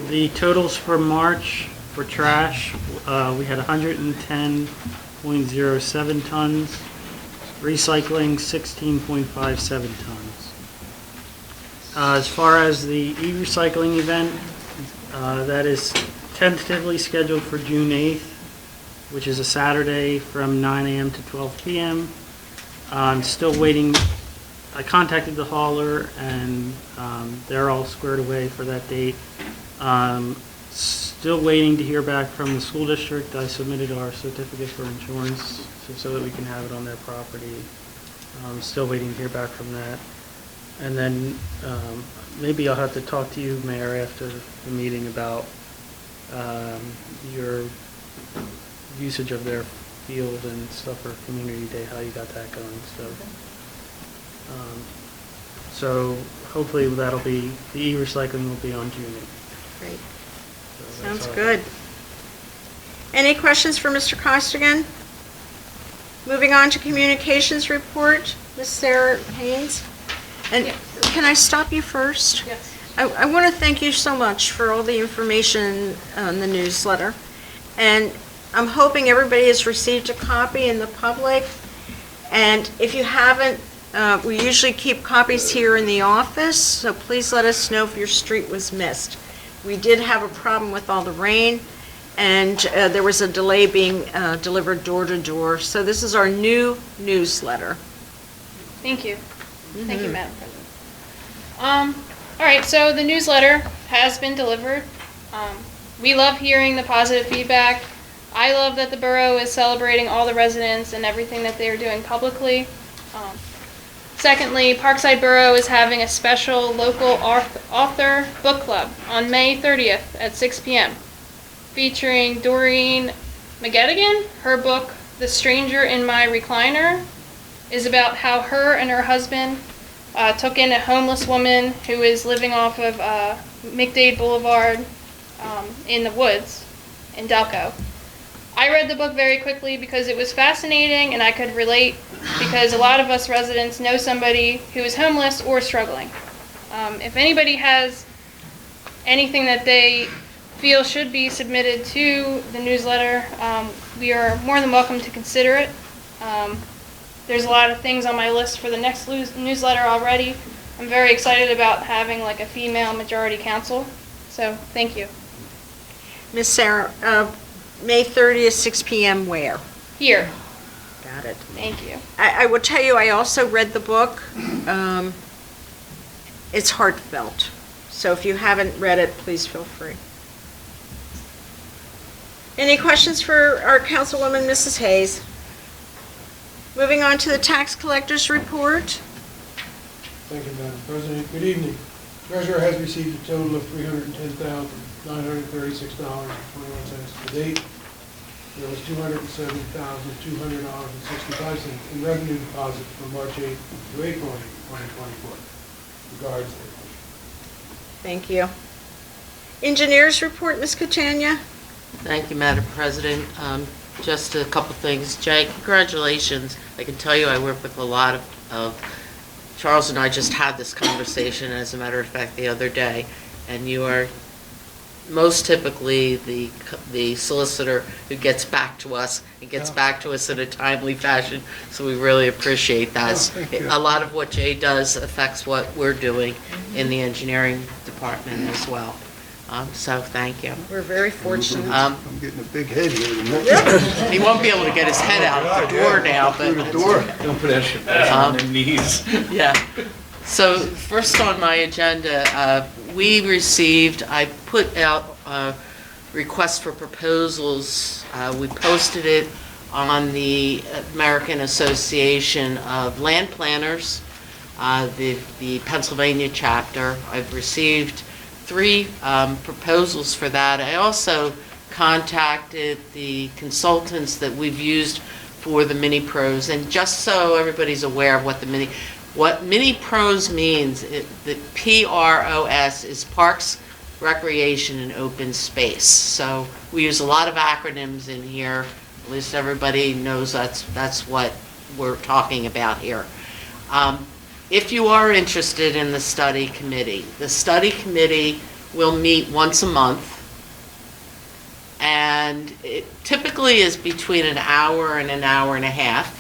The totals for March for trash, we had 110.07 tons, recycling 16.57 tons. As far as the e-recycling event, that is tentatively scheduled for June 8th, which is a Saturday from 9 a.m. to 12 p.m. I'm still waiting. I contacted the hauler, and they're all squared away for that date. Still waiting to hear back from the school district. I submitted our certificate for insurance so that we can have it on their property. Still waiting to hear back from that. And then maybe I'll have to talk to you, Mayor, after the meeting about your usage of their field and stuff for Community Day, how you got that going. So hopefully that'll be, the e-recycling will be on June 8th. Great. So that's Sounds all. good. Any questions for Mr. Costigan? Moving on to communications report, Ms. Sarah Haynes. And can I stop you first? Yes. I want to thank you so much for all the information on the newsletter. And I'm hoping everybody has received a copy in the public. And if you haven't, we usually keep copies here in the office, so please let us know if your street was missed. We did have a problem with all the rain, and there was a delay being delivered door to door. So this is our new newsletter. Thank you. Thank you, Madam President. All right, so the newsletter has been delivered. We love hearing the positive feedback. I love that the borough is celebrating all the residents and everything that they are doing publicly. Secondly, Parkside Borough is having a special local author book club on May 30th at 6 p.m. featuring Doreen McGettigan. Her book, The Stranger in My Recliner, is about how her and her husband took in a homeless woman who is living off of McDade Boulevard in the woods in Delco. I read the book very quickly because it was fascinating and I could relate because a lot of us residents know somebody who is homeless or struggling. If anybody has anything that they feel should be submitted to the newsletter, we are more than welcome to consider it. There's a lot of things on my list for the next newsletter already. I'm very excited about having like a female majority council. So thank you. Ms. Sarah, May 30th, 6 p.m. where? Here. Got it. Thank you. I will tell you, I also read the book. It's heartfelt. So if you haven't read it, please feel free. Any questions for our Councilwoman, Mrs. Hayes? Moving on to the tax collector's report. Thank you, Madam President. Good evening. Treasurer has received a total of $310,936.21 to date. There was $270,200.65 in revenue deposit from March 8th to April 2024. Regards. Thank you. Engineers report, Ms. Catania. Thank you, Madam President. Just a couple things. Jay, congratulations. I can tell you I work with a lot of Charles and I just had this conversation, as a matter of fact, the other day, and you are most typically the solicitor who gets back to us and gets back to us in a timely fashion, so we really appreciate that. Thank you. A lot of what Jay does affects what we're doing in the engineering department as well. So thank you. We're very fortunate. I'm getting a big head here. He won't be able to get his head out the door now, but Don't put extra pressure on their knees. yeah. So first on my agenda, I put out a request for proposals. We posted it on the American Association of Land Planners, the Pennsylvania chapter. I've received 3 proposals for that. I also contacted the consultants that we've used for the mini pros, and just so everybody's aware of what mini pros means, the PROS is Parks, Recreation, and Open Space. So we use a lot of acronyms in here. At least everybody knows that's what we're talking about here. If you are interested in the study committee will meet once a month, and it typically is between an hour and an hour and a half.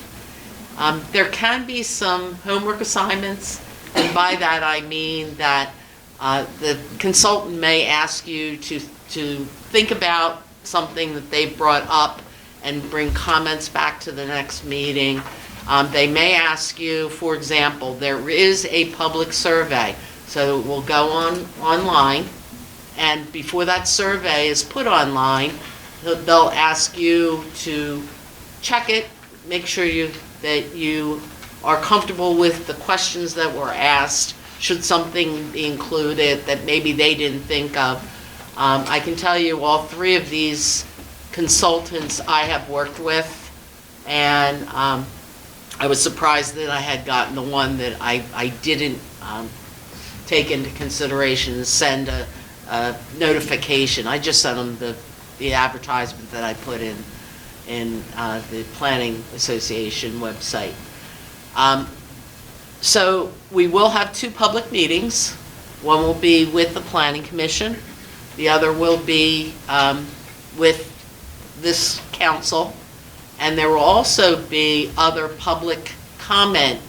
There can be some homework assignments, and by that I mean that the consultant may ask you to think about something that they've brought up and bring comments back to the next meeting. They may ask you, for example, there is a public survey, so it will go online, And before that survey is put online, they'll ask you to check it, make sure that you are comfortable with the questions that were asked, should something be included that maybe they didn't think of. I can tell you all three of these consultants I have worked with, and I was surprised that I had gotten the one that I didn't take into consideration and send a notification. I just sent them the advertisement that I put in the Planning Association website. So we will have two public meetings. One will be with the Planning Commission. The other will be with this council. And there will also be other public comment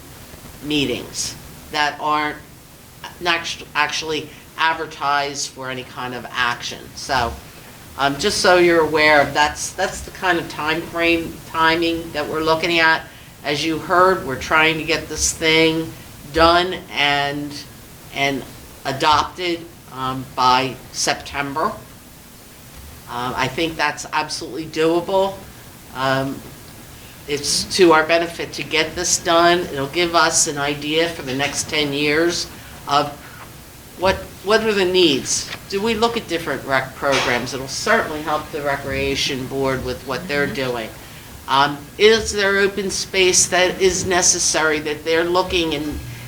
meetings that aren't actually advertised for any kind of action. So just so you're aware, that's the kind of timing that we're looking at. As you heard, we're trying to get this thing done and adopted by September. I think that's absolutely doable. It's to our benefit to get this done. It'll give us an idea for the next 10 years of what are the needs. Do we look at different rec programs? It'll certainly help the Recreation Board with what they're doing. Is there open space that is necessary that they're looking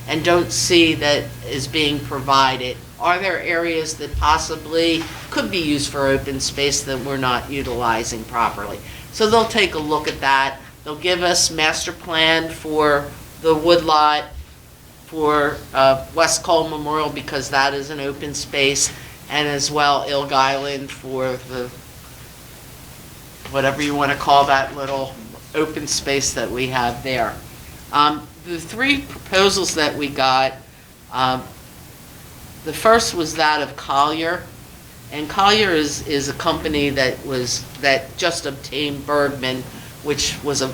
and don't see that is being provided? Are there areas that possibly could be used for open space that we're not utilizing properly? So they'll take a look at that. They'll give us master plan for the woodlot for West Cole Memorial, because that is an open space, and as well Ilg Island for the, whatever you want to call that little open space that we have there. The three proposals that we got, the first was that of Collier, and Collier is a company that just obtained Bergman, which was a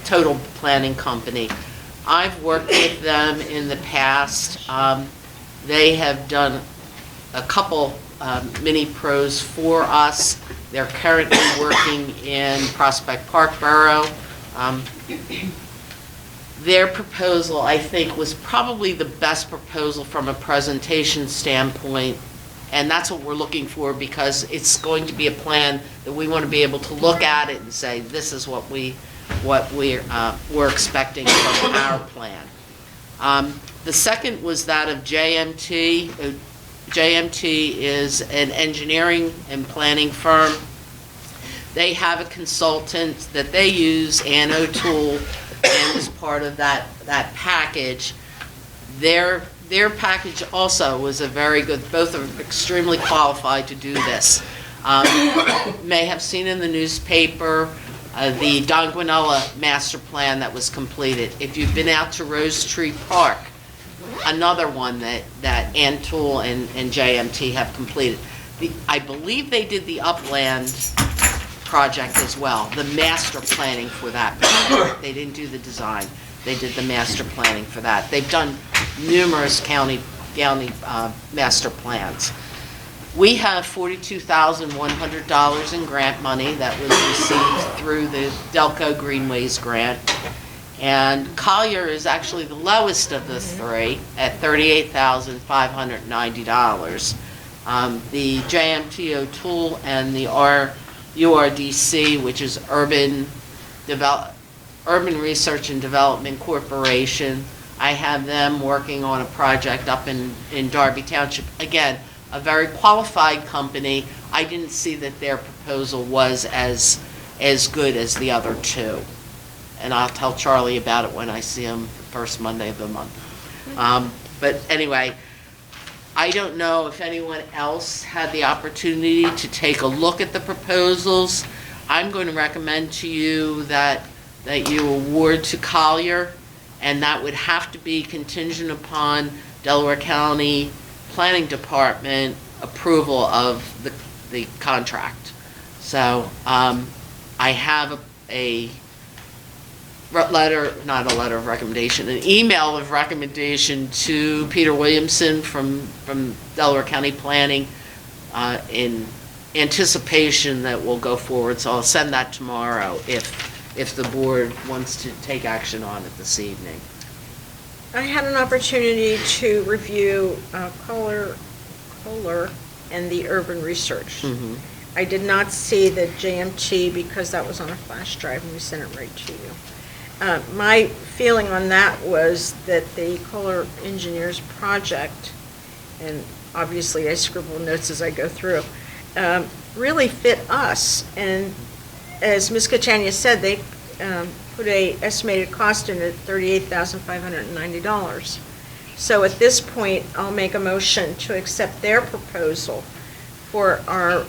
total planning company. I've worked with them in the past. They have done a couple mini pros for us. They're currently working in Prospect Park Borough. Their proposal, I think, was probably the best proposal from a presentation standpoint, and that's what we're looking for, because it's going to be a plan that we want to be able to look at it and say, this is what we're expecting from our plan. The second was that of JMT. JMT is an engineering and planning firm. They have a consultant that they use, Ann O'Toole, and as part of that package. Their package also was a very good, both are extremely qualified to do this. May have seen in the newspaper the Donguanella master plan that was completed. If you've been out to Rose Tree Park, another one that Ann Toole and JMT have completed. I believe they did the Upland project as well, the master planning for that project. They didn't do the design. They did the master planning for that. They've done numerous county master plans. We have $42,100 in grant money that was received through the Delco Greenways grant. And Collier is actually the lowest of the three at $38,590. The JMT O'Toole and the URDC, which is Urban Research and Development Corporation, I have them working on a project up in Darby Township. Again, a very qualified company. I didn't see that their proposal was as good as the other two. And I'll tell Charlie about it when I see him the first Monday of the month. But anyway, I don't know if anyone else had the opportunity to take a look at the proposals. I'm going to recommend to you that you award to Collier, and that would have to be contingent upon Delaware County Planning Department approval of the contract. So I have an email of recommendation to Peter Williamson from Delaware County Planning in anticipation that we'll go forward, so I'll send that tomorrow if the board wants to take action on it this evening. I had an opportunity to review Kohler and the urban research. Mhm. I did not see the JMT because that was on a flash drive and we sent it right to you. My feeling on that was that the Kohler Engineers project, and obviously I scribble notes as I go through, really fit us. And as Ms. Catania said, they put a estimated cost in at $38,590. So at this point, I'll make a motion to accept their proposal for our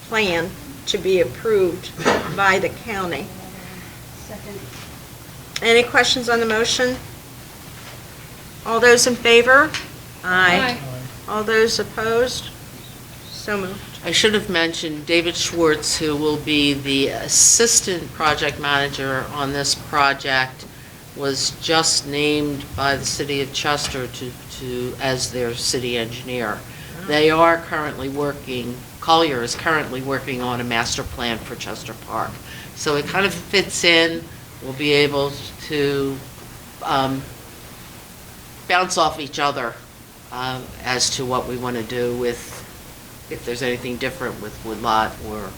plan to be approved by the county. Second. Any questions on the motion? All those in favor? Aye. All those opposed? So moved. I should have mentioned David Schwartz, who will be the assistant project manager on this project, was just named by the city of Chester as their city engineer. They are currently working, Collier is currently working on a master plan for Chester Park. So it kind of fits in. We'll be able to bounce off each other as to what we want to do with, if there's anything different with Woodlot or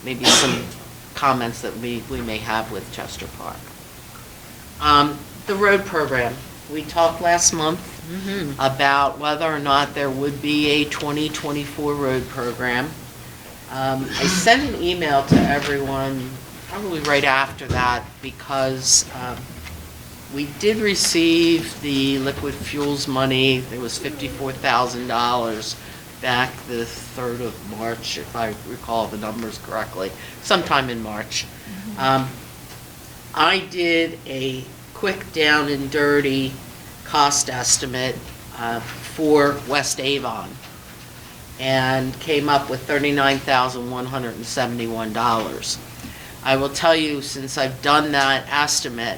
maybe some comments that we may have with Chester Park. The road program. We talked last month about whether or not there would be a 2024 road program. I sent an email to everyone probably right after that because we did receive the liquid fuels money. There was $54,000 back the 3rd of March, if I recall the numbers correctly, sometime in March. I did a quick down and dirty cost estimate for West Avon and came up with $39,171. I will tell you, since I've done that estimate,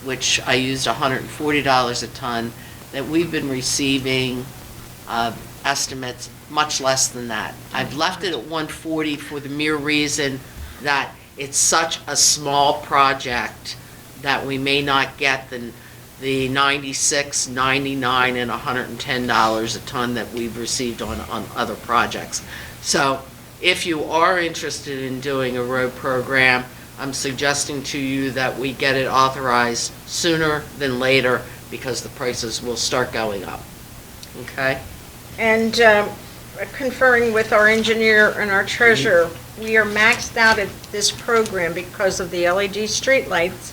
which I used $140 a ton, that we've been receiving estimates much less than that. I've left it at 140 for the mere reason that it's such a small project that we may not get the $96, $99, and $110 a ton that we've received on other projects. So if you are interested in doing a road program, I'm suggesting to you that we get it authorized sooner than later because the prices will start going up. Okay? And conferring with our engineer and our treasurer, we are maxed out at this program because of the LED streetlights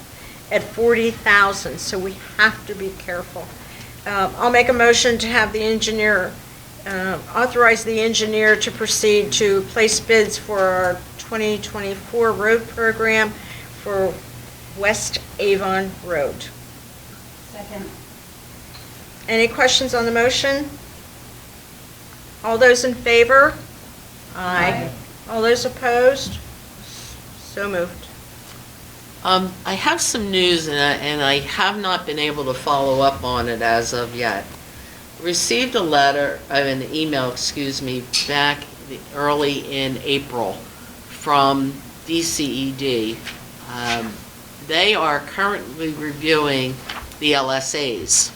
at 40,000, so we have to be careful. I'll make a motion to have the engineer, authorize the engineer to proceed to place bids for our 2024 road program for West Avon Road. Second. Any questions on the motion? All those in favor? Aye. All those opposed? So moved. I have some news, and I have not been able to follow up on it as of yet. Received an email, back early in April from DCED. They are currently reviewing the LSAs.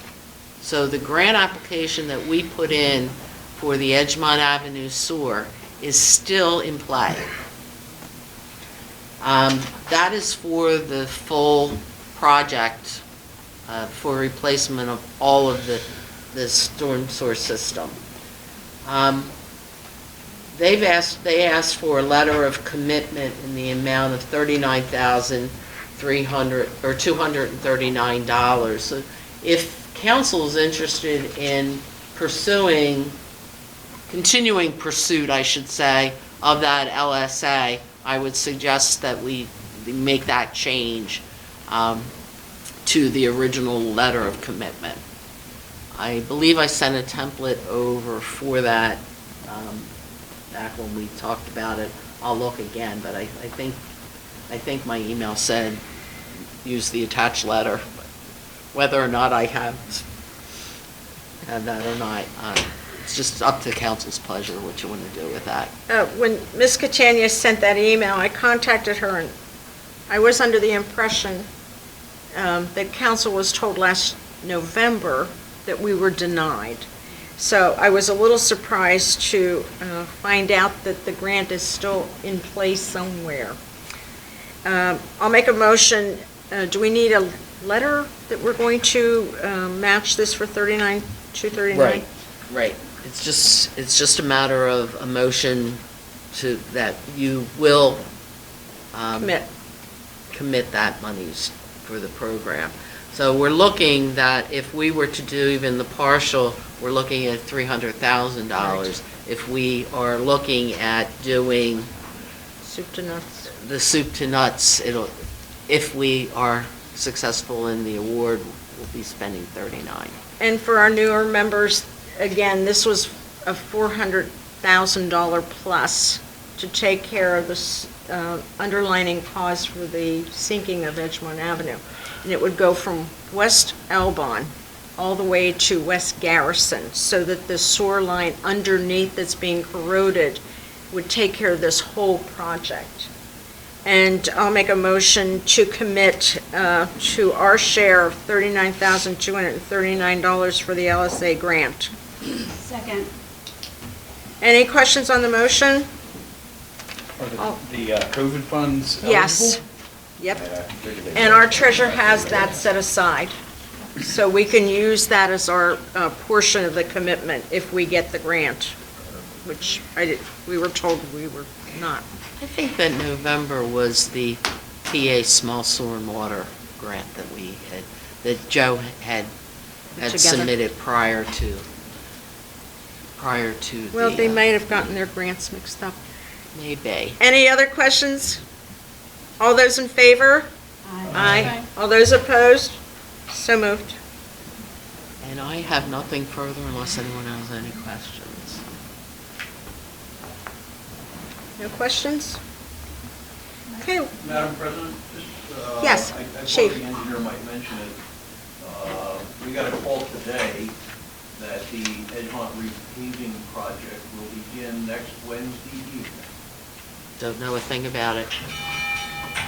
So the grant application that we put in for the Edgemont Avenue sewer is still in play. That is for the full project for replacement of all of the storm sewer system. They asked for a letter of commitment in the amount of $239. So if council is interested in continuing pursuit, I should say, of that LSA, I would suggest that we make that change to the original letter of commitment. I believe I sent a template over for that back when we talked about it. I'll look again, but I think my email said use the attached letter. Whether or not I have have that or not. It's just up to council's pleasure what you want to do with that. When Ms. Catania sent that email, I contacted her, and I was under the impression that council was told last November that we were denied. So I was a little surprised to find out that the grant is still in place somewhere. I'll make a motion. Do we need a letter that we're going to match this for 239? Right. It's just a matter of a motion to, that you will commit that monies for the program. So we're looking that if we were to do even the partial, we're looking at $300,000. Right. If we are looking at doing Soup to nuts. the soup to nuts, if we are successful in the award, we'll be spending 39. And for our newer members, again, this was a $400,000 plus to take care of the underlining cause for the sinking of Edgemont Avenue. And it would go from West Elbon all the way to West Garrison, so that the sewer line underneath that's being corroded would take care of this whole project. And I'll make a motion to commit to our share of $39,239 for the LSA grant. Second. Any questions on the motion? Are the COVID funds eligible? Yes. Yep. And our treasurer has that set aside. So we can use that as our portion of the commitment if we get the grant, which we were told we were not. I think that November was the PA Small Sewer and Water grant that that Joe had Together. submitted prior to Well, the, they might have gotten their grants mixed up. maybe. Any other questions? All those in favor? Aye. All those opposed? So moved. And I have nothing further unless anyone has any questions. No questions? Okay. Madam President, just, Yes, I thought Chief. the engineer might mention it. We got a call today that the Edgemont repaving project will begin next Wednesday evening. Don't know a thing about it.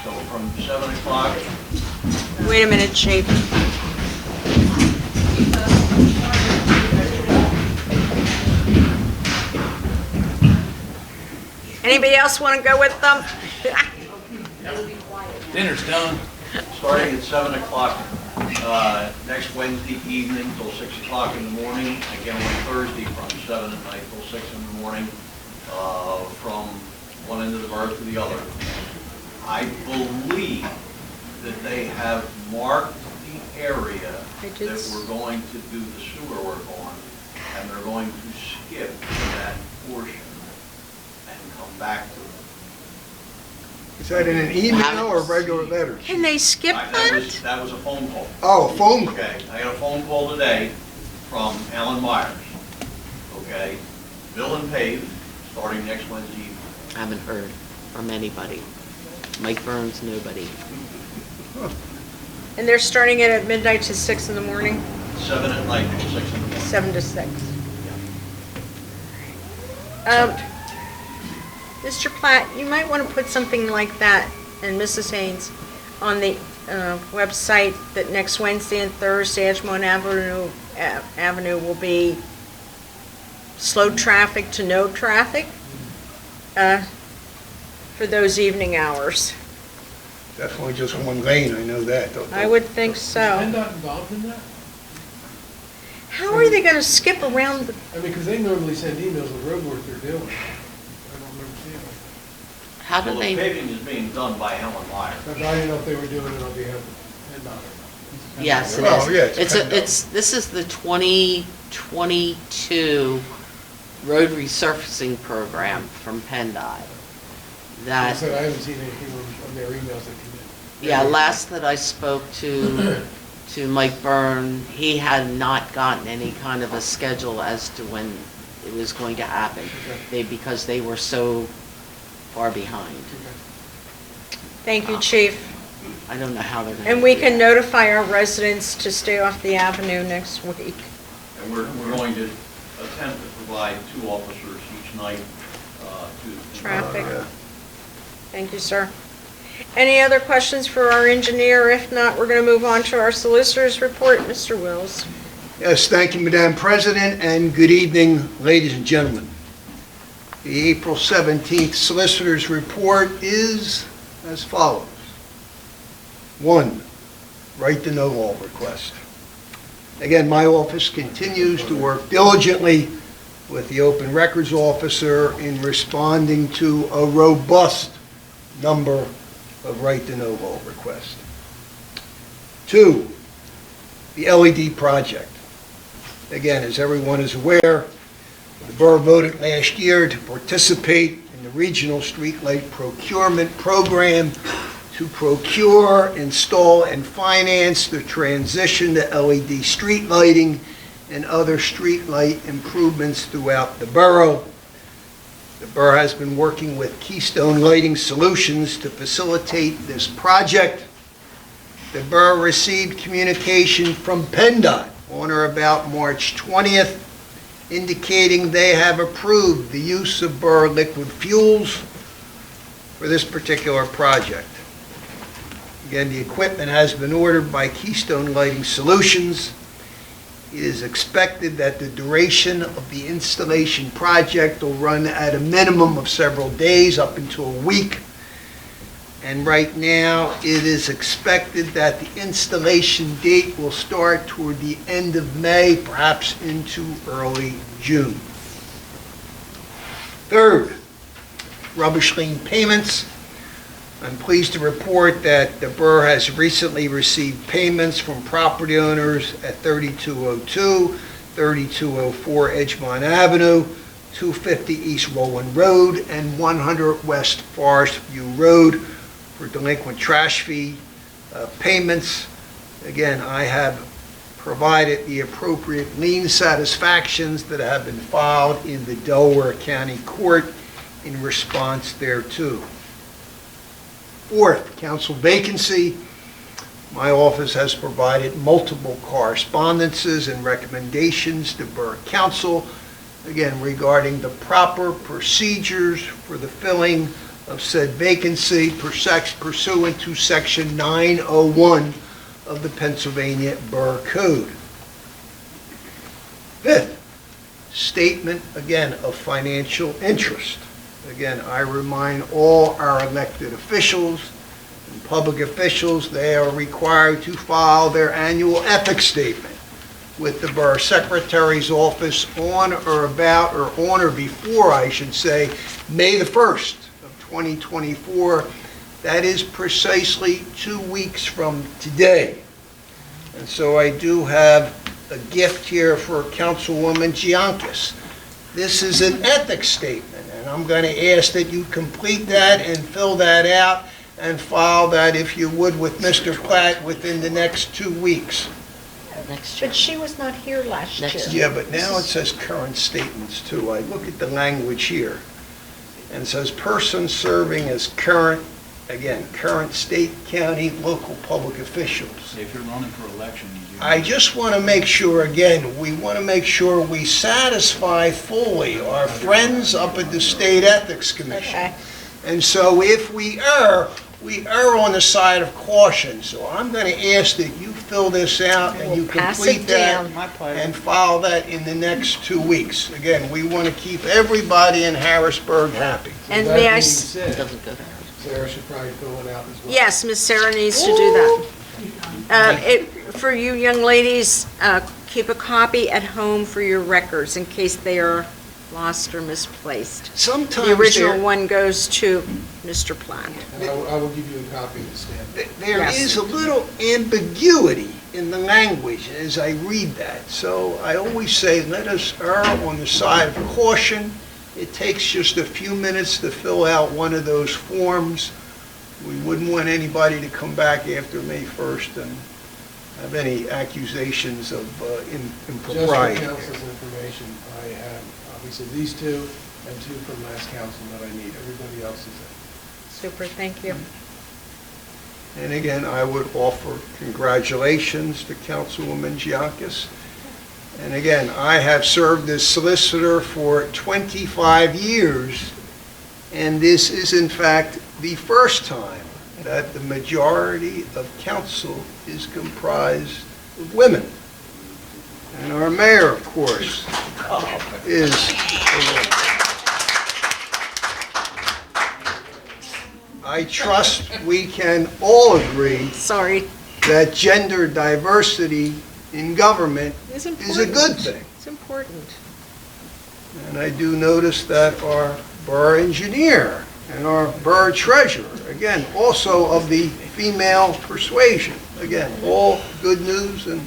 So from 7 o'clock, Wait a minute, Chief. Anybody else want to go with them? Dinner's done. starting at 7 o'clock next Wednesday evening till 6 o'clock in the morning. Again on Thursday from 7 at night till 6 in the morning, from one end of the borough to the other. I believe that they have marked the area that we're going to do the sewer work on, and they're going to skip that portion and come back to it. Is that in an email or a regular letter? Can they skip That that? was a phone call. Oh, a phone call. Okay, I got a phone call today from Alan Myers. Okay, bill and pave, starting next Wednesday evening. I haven't heard from anybody. Mike Burns, nobody. And they're starting it at midnight to 6 in the morning? 7 at night till 6 in the morning. 7 to 6. Mr. Platt, you might want to put something like that, and Mrs. Haynes, on the website that next Wednesday and Thursday, Edgemont Avenue will be slow traffic to no traffic for those evening hours. Definitely just one lane, I know that. I would think so. Is PennDOT involved in that? How are they going to skip around the... I mean, because they normally send emails of road work they're doing. I don't remember seeing it. How do Well, they? the paving is being done by Alan Myers. But I didn't know if they were doing it on behalf of PennDOT or not. Yes, it Oh, yeah, is. This is the 2022 road resurfacing program from PennDOT. I That, said I haven't seen anything on their emails that come in. yeah, last that I spoke to Mike Byrne, he had not gotten any kind of a schedule as to when it was going to happen. Because they were so far behind. Thank you, Chief. I don't know how they're going to. And we can notify our residents to stay off the avenue next week. And we're going to attempt to provide 2 officers each night to... Traffic. Thank you, sir. Any other questions for our engineer? If not, we're going to move on to our solicitor's report. Mr. Wills. Yes, thank you, Madam President, and good evening, ladies and gentlemen. The April 17th Solicitor's Report is as follows. 1, right to know all request. Again, my office continues to work diligently with the Open Records Officer in responding to a robust number of right to know all requests. 2, the LED project. Again, as everyone is aware, the borough voted last year to participate in the regional streetlight procurement program to procure, install, and finance the transition to LED street lighting and other street light improvements throughout the borough. The borough has been working with Keystone Lighting Solutions to facilitate this project. The borough received communication from PennDOT on or about March 20th, indicating they have approved the use of borough liquid fuels for this particular project. Again, the equipment has been ordered by Keystone Lighting Solutions. It is expected that the duration of the installation project will run at a minimum of several days, up until a week. And right now, it is expected that the installation date will start toward the end of May, perhaps into early June. 3rd, rubbish lien payments. I'm pleased to report that the borough has recently received payments from property owners at 3202, 3204 Edgemont Avenue, 250 East Roland Road, and 100 West Forest View Road for delinquent trash fee payments. Again, I have provided the appropriate lien satisfactions that have been filed in the Delaware County Court in response thereto. 4th, council vacancy. My office has provided multiple correspondences and recommendations to Borough Council, again, regarding the proper procedures for the filling of said vacancy pursuant to Section 901 of the Pennsylvania Borough Code. 5th, statement, again, of financial interest. Again, I remind all our elected officials and public officials they are required to file their annual ethics statement with the Borough Secretary's office on or about, or on or before, I should say, May the 1st of 2024. That is precisely 2 weeks from today. And so I do have a gift here for Councilwoman Giancas. This is an ethics statement. I'm going to ask that you complete that and fill that out and file that, if you would, with Mr. Platt within the next 2 weeks. Next year. But she was not here last year. Yeah, but now it says current statements too. I look at the language here, and it says person serving as current, again, current state, county, local public officials. If you're running for election, you do. I just want to make sure, again, we want to make sure we satisfy fully our friends up at the State Ethics Commission. Okay. And so if we err on the side of caution. So I'm going to ask that you fill this out and you Pass complete it that down. My pleasure. and file that in the next 2 weeks. Again, we want to keep everybody in Harrisburg happy. And That may I being s- said, Doesn't go there. Sarah should probably fill it out as well. Yes, Miss Sarah needs to do that. For you young ladies, keep a copy at home for your records in case they are lost or misplaced. Sometimes The original there- one goes to Mr. Platt. And I will give you a copy of the stamp. There Yes. is a little ambiguity in the language as I read that. So I always say, let us err on the side of caution. It takes just a few minutes to fill out one of those forms. We wouldn't want anybody to come back after May 1st and have any accusations of Just for impropriety. council's information, I have obviously these 2 and 2 from last council that I need. Everybody else is in. Super, thank you. And again, I would offer congratulations to Councilwoman Giancas And again, I have served as solicitor for 25 years, and this is in fact the first time that the majority of council is comprised of women. And our mayor, of course, is a woman. I trust we can all agree that gender diversity in government is a good thing. It's important. And I do notice that our borough engineer and our borough treasurer, again, also of the female persuasion. Again, all good news, and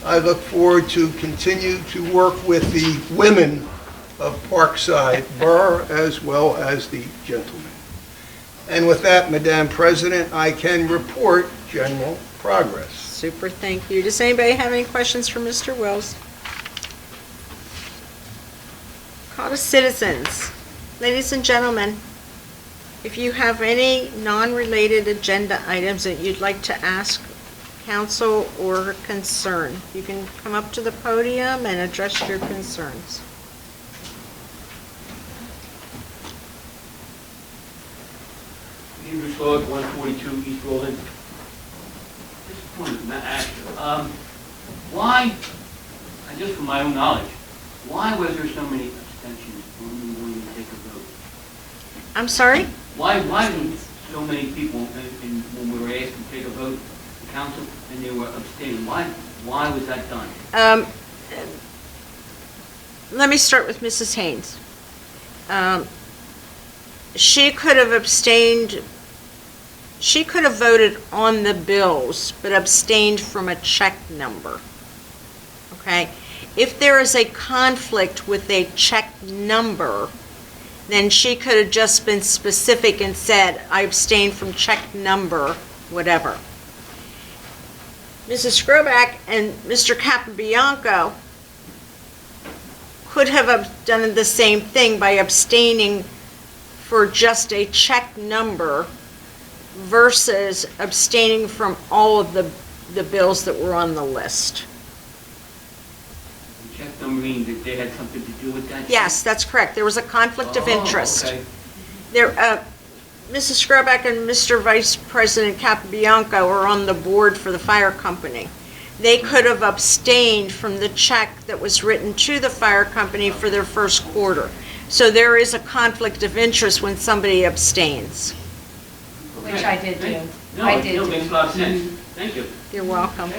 I look forward to continue to work with the women of Parkside Borough as well as the gentlemen. And with that, Madam President, I can report general progress. Super, thank you. Does anybody have any questions for Mr. Wells? Call to citizens. Ladies and gentlemen, if you have any non-related agenda items that you'd like to ask council or concern, you can come up to the podium and address your concerns. Hebrews Lord, 142 East Rolling. Just wanted to ask you, why, just from my own knowledge, why was there so many abstentions when you take a vote? I'm sorry? Why did so many people, when we were asked to take a vote, the council, and they were abstaining? Why was that done? Let me start with Mrs. Haynes. She could have abstained, she could have voted on the bills, but abstained from a check number. Okay? If there is a conflict with a check number, then she could have just been specific and said, I abstain from check number, whatever. Mrs. Skrobak and Mr. Capobianco could have done the same thing by abstaining for just a check number versus abstaining from all of the bills that were on the list. The check number meaning that they had something to do with that? Yes, that's correct. There was a conflict of interest. Okay. There, Mrs. Skrobak and Mr. Vice President Capobianco are on the board for the fire company. They could have abstained from the check that was written to the fire company for their first quarter. So there is a conflict of interest when somebody abstains. Which I did do. No, I did. it makes a lot of sense. Thank you. You're welcome.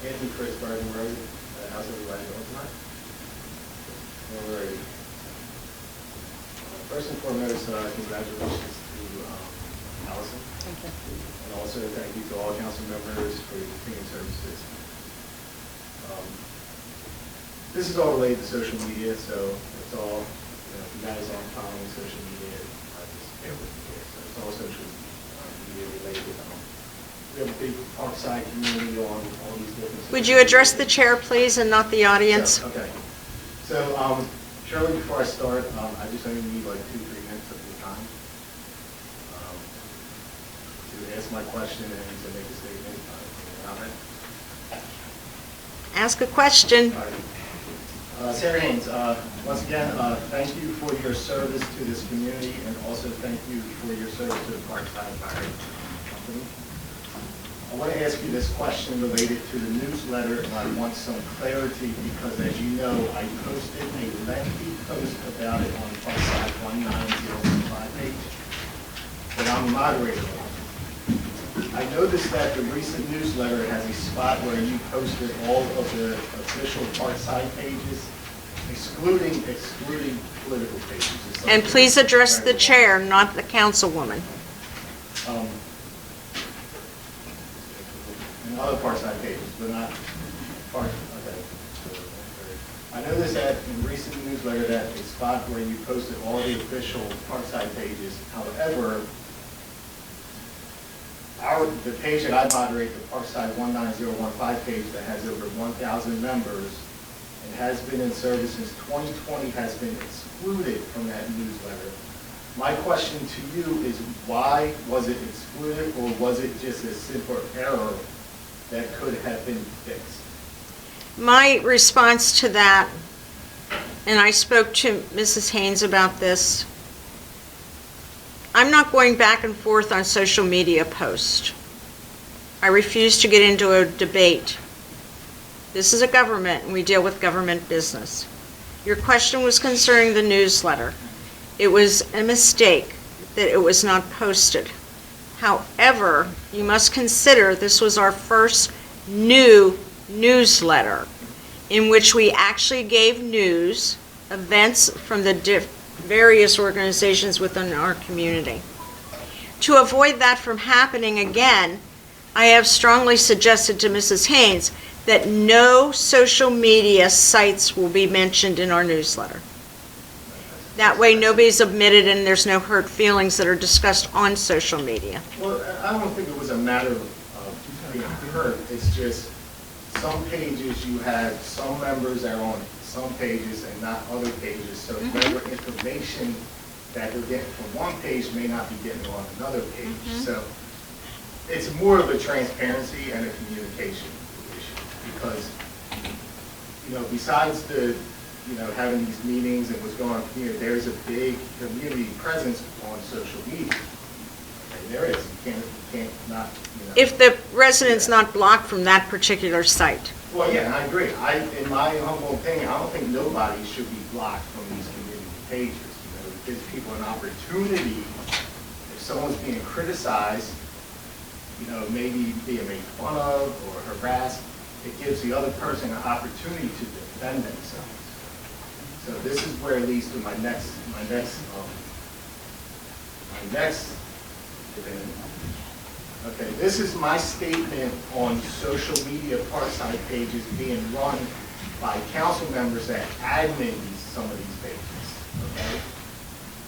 Anthony Chris Barton Road, how's everybody doing tonight? All right. First and foremost, congratulations to Allison. Thank you. And also thank you to all council members for your continued services. This is all related to social media, so it's all, if you guys aren't following social media, just bear with me here. So it's all social media related. We have a big Parkside community on all these different. Would you address the chair, please, and not the audience? Okay. So, Shirley, before I start, I just only need like 2-3 minutes of your time to ask my question and to make a statement. Comment. Ask a question. Sarah Haynes, once again, thank you for your service to this community, and also thank you for your service to the Parkside Fire Company. I want to ask you this question related to the newsletter, and I want some clarity because, as you know, I posted a lengthy post about it on Parkside 19015 page that I'm a moderator on. I noticed that the recent newsletter has a spot where you posted all of the official Parkside pages, excluding political pages. And please address the chair, not the councilwoman. And other Parkside pages, but not Park. Okay. I noticed that in recent newsletter that a spot where you posted all the official Parkside pages. However, The page that I moderate, the Parkside 19015 page that has over 1,000 members and has been in service since 2020, has been excluded from that newsletter. My question to you is, why was it excluded, or was it just a simple error that could have been fixed? My response to that, and I spoke to Mrs. Haynes about this, I'm not going back and forth on social media posts. I refuse to get into a debate. This is a government, and we deal with government business. Your question was concerning the newsletter. It was a mistake that it was not posted. However, you must consider this was our first new newsletter in which we actually gave news, events from the various organizations within our community. To avoid that from happening again, I have strongly suggested to Mrs. Haynes that no social media sites will be mentioned in our newsletter. That way nobody's omitted and there's no hurt feelings that are discussed on social media. Well, I don't think it was a matter of being hurt. It's just some pages you have some members that are on some pages and not other pages. So whatever information that they're getting from one page may not be getting on another page. So it's more of a transparency and a communication issue, because, besides the having these meetings and what's going on here, there's a big community presence on social media. And there is. You can't not, If the resident's not blocked from that particular site. Well, yeah, and I agree. In my humble opinion, I don't think nobody should be blocked from these community pages. It gives people an opportunity. If someone's being criticized, maybe being made fun of or harassed, it gives the other person an opportunity to defend themselves. So this is where it leads to my next event. Okay, this is my statement on social media Parkside pages being run by council members that admin some of these pages. Okay,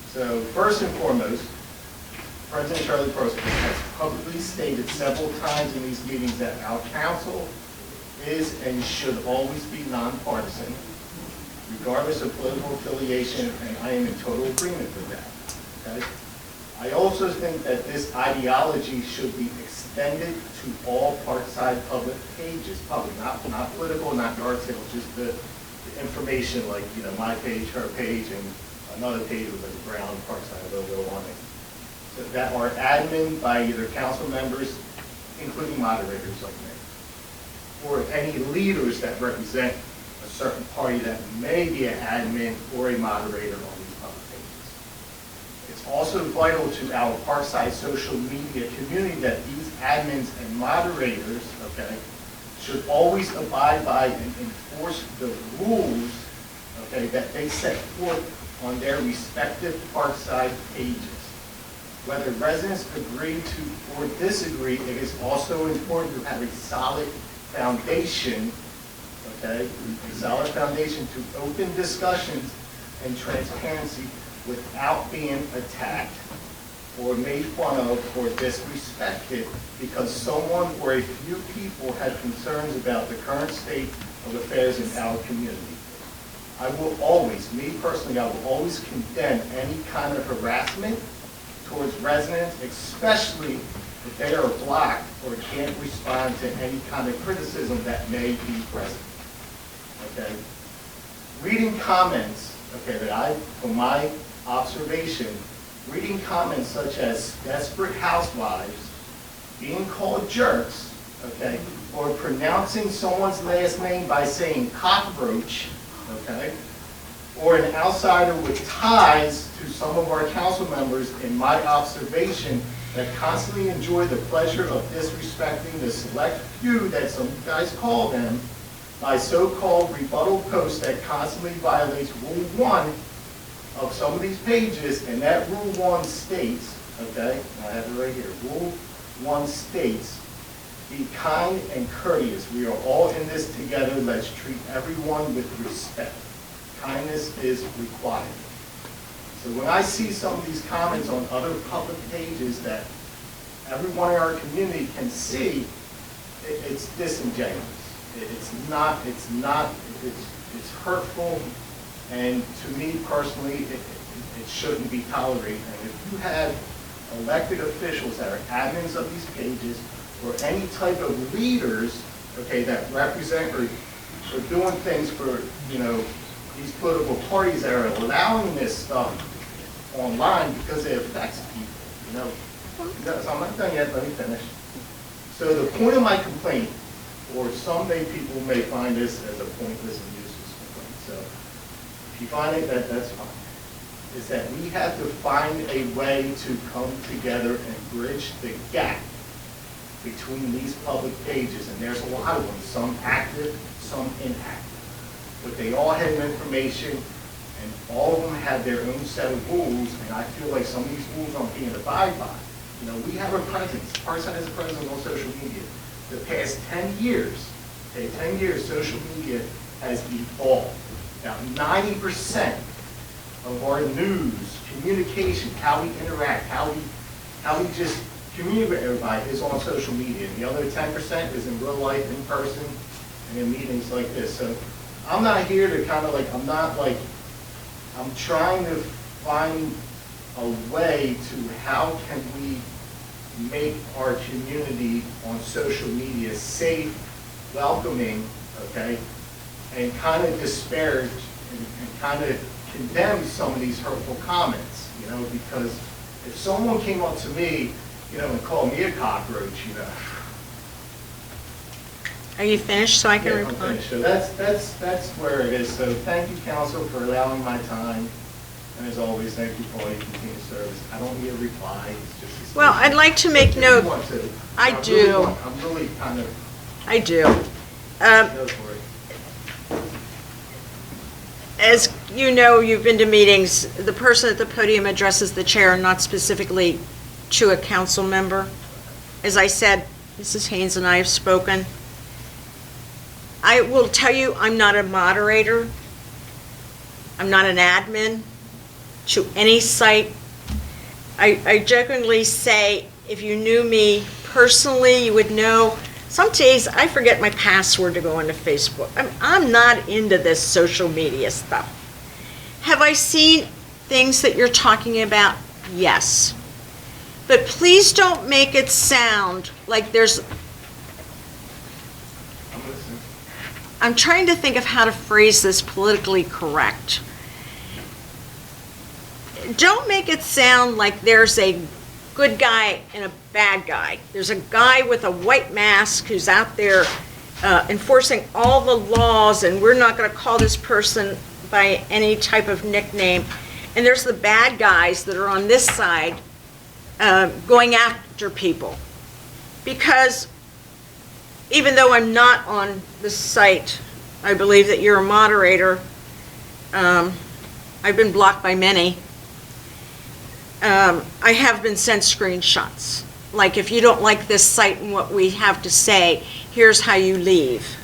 so first and foremost, President Shirley has publicly stated several times in these meetings that our council is and should always be nonpartisan, regardless of political affiliation, and I am in total agreement with that. Okay? I also think that this ideology should be extended to all Parkside public pages, not political, not yard sales, just the information like, my page, her page, and another page with a brown Parkside logo on it. So that are admin by either council members, including moderators like me, or any leaders that represent a certain party that may be an admin or a moderator on these public pages. It's also vital to our Parkside social media community that these admins and moderators, okay, should always abide by and enforce the rules, okay, that they set forth on their respective Parkside pages. Whether residents agree to or disagree, it is also important to have a solid foundation, okay, a solid foundation to open discussions and transparency without being attacked or made fun of or disrespected because someone or a few people have concerns about the current state of affairs in our community. I will always, me personally, I will always condemn any kind of harassment towards residents, especially if they are blocked or can't respond to any kind of criticism that may be present. Okay? Reading comments, okay, from my observation, reading comments such as desperate housewives, being called jerks, okay, or pronouncing someone's last name by saying cockroach, okay, or an outsider with ties to some of our council members, in my observation, that constantly enjoy the pleasure of disrespecting the select few that some guys call them by so-called rebuttal posts that constantly violates Rule 1 of some of these pages, and that Rule 1 states, okay, I have it right here, Rule 1 states, be kind and courteous. We are all in this together. Let's treat everyone with respect. Kindness is required. So when I see some of these comments on other public pages that everyone in our community can see, it's disingenuous. It's hurtful, and to me personally, it shouldn't be tolerated. And if you have elected officials that are admins of these pages, or any type of leaders, okay, that represent or doing things for, these political parties that are allowing this stuff online because it affects people, So I'm not done yet, let me finish. So the point of my complaint, or some people may find this as a pointless and useless complaint, so if you find it, that's fine, is that we have to find a way to come together and bridge the gap between these public pages, and there's a lot of them, some active, some inactive. But they all have information, and all of them have their own set of rules, and I feel like some of these rules aren't being abided by. We have a presence. Parkside has a presence on social media. The past 10 years, okay, 10 years, social media has evolved. Now, 90% of our news, communication, how we interact, how we just communicate with everybody is on social media. And the other 10% is in real life, in person, and in meetings like this. So I'm not here to I'm trying to find a way to how can we make our community on social media safe, welcoming, okay, and kind of disparage and kind of condemn some of these hurtful comments, because if someone came up to me, and called me a cockroach, Are you finished so I can yeah, I'm reply? finished. So that's where it is. So thank you, council, for allowing my time. And as always, thank you for all your continued service. I don't need a reply. It's just a statement. Well, I'd like to make If you note. want to. I do. I'm really kind of. I do. Go for it. As you know, you've been to meetings, the person at the podium addresses the chair, not specifically to a council member. As I said, Mrs. Haynes and I have spoken. I will tell you, I'm not a moderator. I'm not an admin to any site. I jokingly say, if you knew me personally, you would know some days I forget my password to go into Facebook. I'm not into this social media stuff. Have I seen things that you're talking about? Yes. But please don't make it sound like there's... I'm trying to think of how to phrase this politically correct. Don't make it sound like there's a good guy and a bad guy. There's a guy with a white mask who's out there enforcing all the laws, and we're not going to call this person by any type of nickname. And there's the bad guys that are on this side going after people. Because even though I'm not on the site, I believe that you're a moderator. I've been blocked by many. I have been sent screenshots. Like, if you don't like this site and what we have to say, here's how you leave.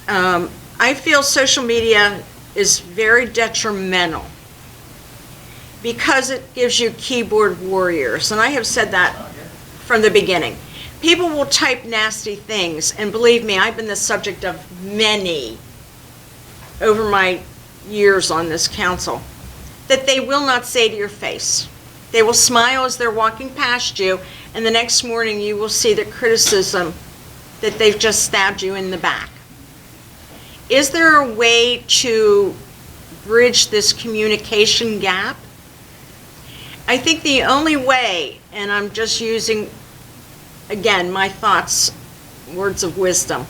I feel social media is very detrimental because it gives you keyboard warriors. And I have said that from the beginning. People will type nasty things, and believe me, I've been the subject of many over my years on this council, that they will not say to your face. They will smile as they're walking past you, and the next morning you will see the criticism that they've just stabbed you in the back. Is there a way to bridge this communication gap? I think the only way, and I'm just using, again, my thoughts, words of wisdom,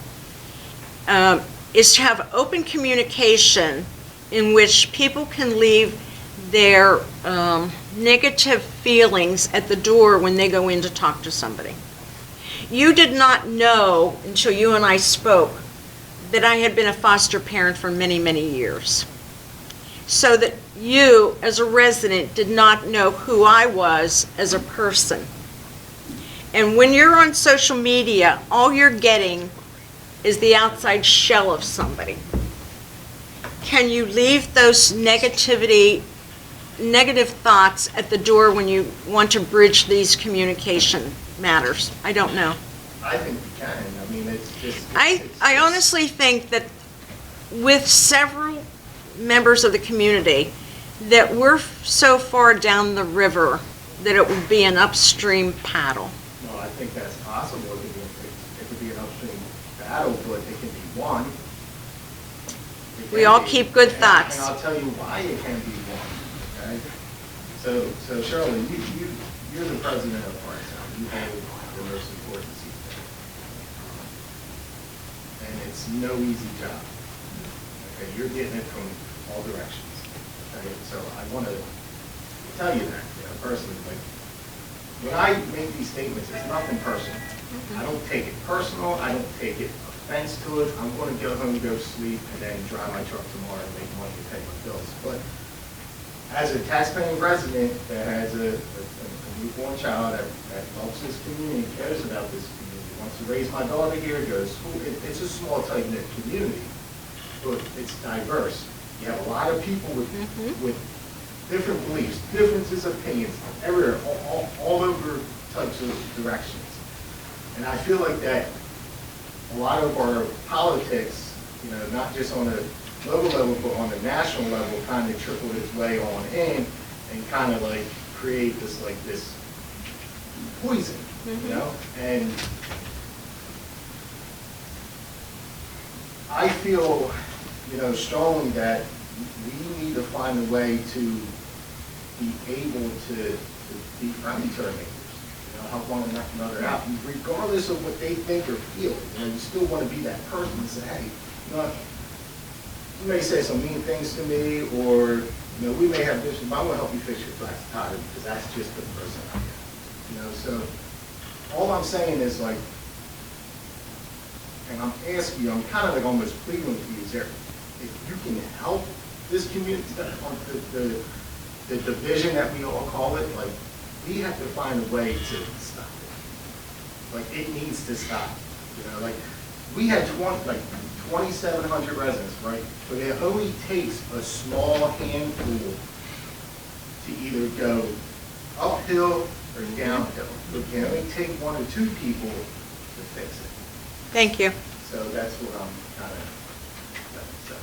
is to have open communication in which people can leave their negative feelings at the door when they go in to talk to somebody. You did not know until you and I spoke that I had been a foster parent for many, many years. So that you, as a resident, did not know who I was as a person. And when you're on social media, all you're getting is the outside shell of somebody. Can you leave those negative thoughts at the door when you want to bridge these communication matters. I don't know. I think we can. I mean, it's just. I honestly think that with several members of the community, that we're so far down the river that it would be an upstream paddle. No, I think that's possible. It could be an upstream battle, but it can be won. We all keep good thoughts. And I'll tell you why it can be won, okay? So Shirley, you're the president of Parkside. You hold the most important seat there. And it's no easy job. Okay, you're getting it from all directions. Okay, so I want to tell you that, personally. Like, when I make these statements, it's nothing personal. I don't take it personal. I don't take it offense to it. I'm going to go home, go sleep, and then drive my truck tomorrow and make money to pay my bills. But as a taxpaying resident that has a newborn child that loves this community, cares about this community, wants to raise my daughter here, go to school, it's a small, tight-knit community, but it's diverse. You have a lot of people with different beliefs, differences of opinions, everywhere, all over types of directions. And I feel like that a lot of our politics, not just on a local level, but on the national level, kind of trickled its way on in and kind of like create this poison, And I feel, strongly that we need to find a way to be able to be friendly to our neighbors, help one another out, regardless of what they think or feel. You still want to be that person and say, hey, you may say some mean things to me, or we may have this, but I want to help you fix your flat tire because that's just the person I am. So all I'm saying is like, and I'm asking you, I'm kind of like almost pleading with you, is there, if you can help this community, the division that we all call it, like, we have to find a way to stop it. Like, it needs to stop. Like, we had 2,700 residents, right? But it only takes a small handful to either go uphill or downhill. It can only take one or two people to fix it. Thank you. So that's what I'm kind of, so.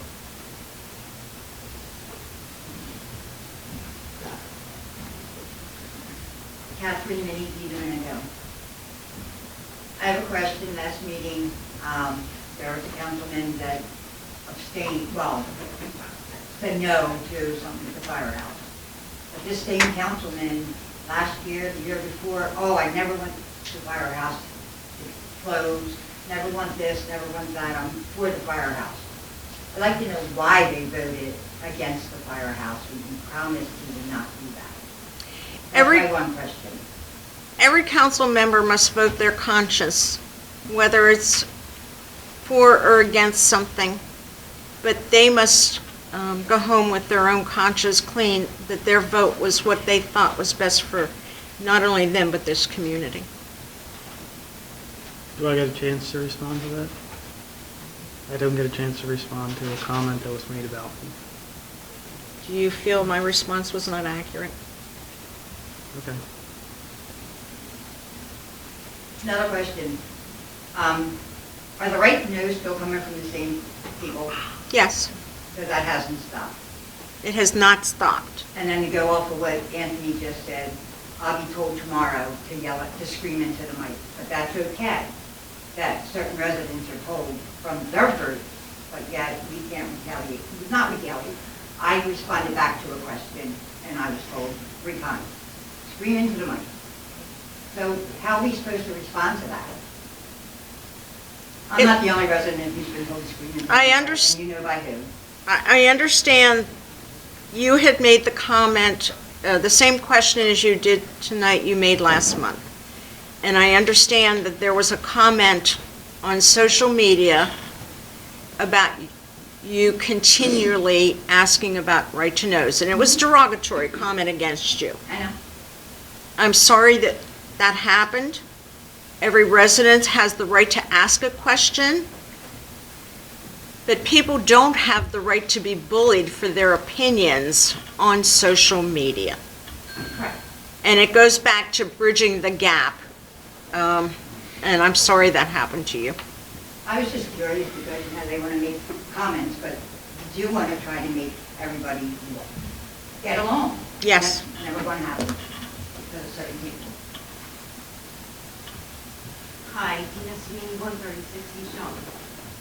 Catherine, many evening ago. I have a question. Last meeting, there was a councilman that abstained, said no to something at the firehouse. But this same councilman, last year, the year before, I never went to the firehouse. It's closed. Never want this, never want that. I'm for the firehouse. I'd like to know why they voted against the firehouse when you promised you would not do that. That's my one question. Every council member must vote their conscience, whether it's for or against something, but they must go home with their own conscience clean, that their vote was what they thought was best for not only them, but this community. Do I get a chance to respond to that? I don't get a chance to respond to a comment that was made about me. Do you feel my response was not accurate? Okay. Another question. Are the right no's still coming from the same people? Yes. So that hasn't stopped. It has not stopped. And then to go off of what Anthony just said, I'll be told tomorrow to scream into the mic. But that's okay. That certain residents are told from their group, but yet we can't retaliate. Not retaliate. I responded back to a question, and I was told 3 times. Scream into the mic. So how are we supposed to respond to that? I'm not the only resident who's been told to scream into the mic. I understand. You know by who. I understand you had made the comment, the same question as you did tonight you made last month. And I understand that there was a comment on social media about you continually asking about right to knows. And it was a derogatory comment against you. I know. I'm sorry that that happened. Every resident has the right to ask a question. But people don't have the right to be bullied for their opinions on social media. Right. And it goes back to bridging the gap And I'm sorry that happened to you. I was just curious because, you know, they want to make comments, but you do want to try to make everybody get along. Yes. That's never going to happen because of certain people. Hi, Dina Sweeney, 136 East Young.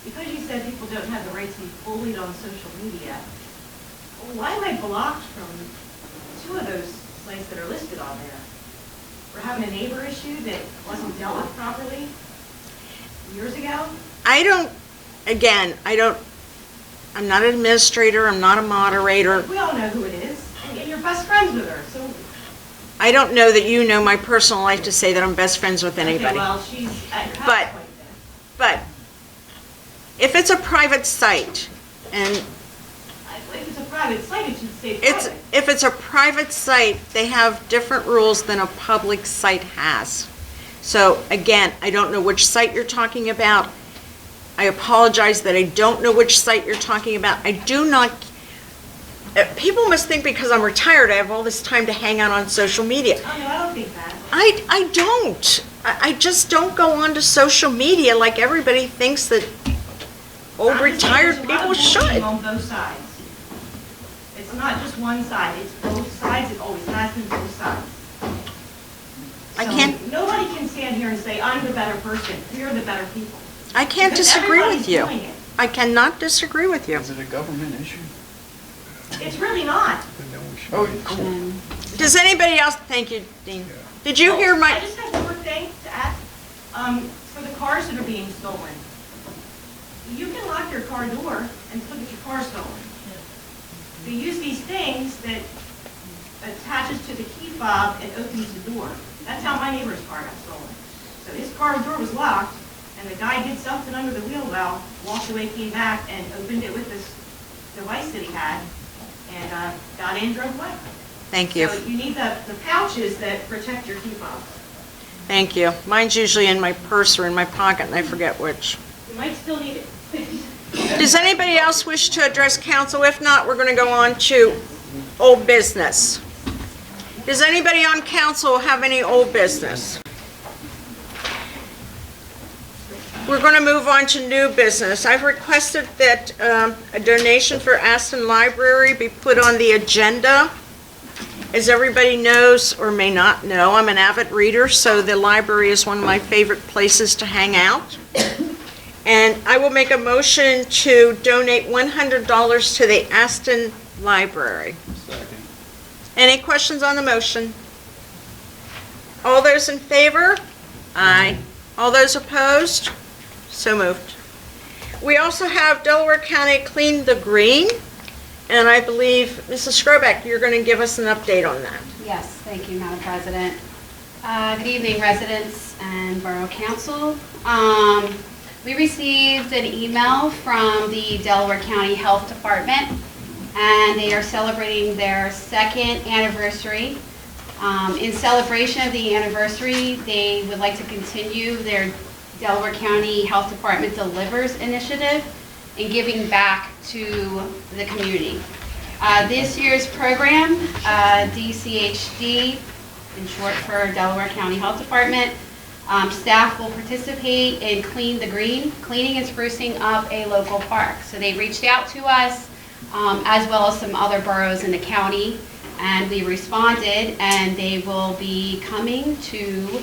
Because you said people don't have the right to be bullied on social media, why am I blocked from 2 of those sites that are listed on there? We're having a neighbor issue that wasn't dealt with properly years ago? I'm not an administrator, I'm not a moderator. We all know who it is, and you're best friends with her, so. I don't know that you know my personal life to say that I'm best friends with anybody. Okay, well, she's at your house But, quite a bit. but if it's a private site, and If it's a private site, it should stay it's, private. if it's a private site, they have different rules than a public site has. So again, I don't know which site you're talking about. I apologize that I don't know which site you're talking about. I do not, people must think because I'm retired, I have all this time to hang out on social media. Oh, no, I don't think that. I don't. I just don't go onto social media like everybody thinks that old retired people should. There's a lot of bullying on both sides. It's not just one side, it's both sides, it always has been both sides. I So can't- Nobody can stand here and say, I'm the better person, we're the better people. I can't Because disagree with everybody's you. doing it. I cannot disagree with you. Is it a government issue? It's really not. Does anybody else, thank you, Dean. Did you hear I my, just have one more thing to add. For the cars that are being stolen, you can lock your car door and still get your car stolen. They use these things that attaches to the key fob and opens the door. That's how my neighbor's car got stolen. So his car door was locked, and the guy did something under the wheel well, walked away, came back, and opened it with this device that he had, and got in, drove away. thank you, So you need the pouches that protect your key fob. thank you. Mine's usually in my purse or in my pocket and I forget which. You might still need it. Does anybody else wish to address council? If not, we're going to go on to old business. Does anybody on council have any old business? We're going to move on to new business. I've requested that a donation for Aston Library be put on the agenda. As everybody knows or may not know, I'm an avid reader, so the library is one of my favorite places to hang out. And I will make a motion to donate $100 to the Aston Library. Second. Any questions on the motion? All those in favor? Aye. All those opposed? So moved. We also have Delaware County Clean the Green, and I believe, Mrs. Skrobak, you're going to give us an update on that. Yes, thank you, Madam President. Good evening, residents and Borough Council. We received an email from the Delaware County Health Department, and they are celebrating their 2nd anniversary. In celebration of the anniversary, they would like to continue their Delaware County Health Department Delivers initiative in giving back to the community. This year's program, DCHD, in short for Delaware County Health Department, staff will participate in Clean the Green, cleaning and sprucing up a local park. So they reached out to us, as well as some other boroughs in the county, and we responded, and they will be coming to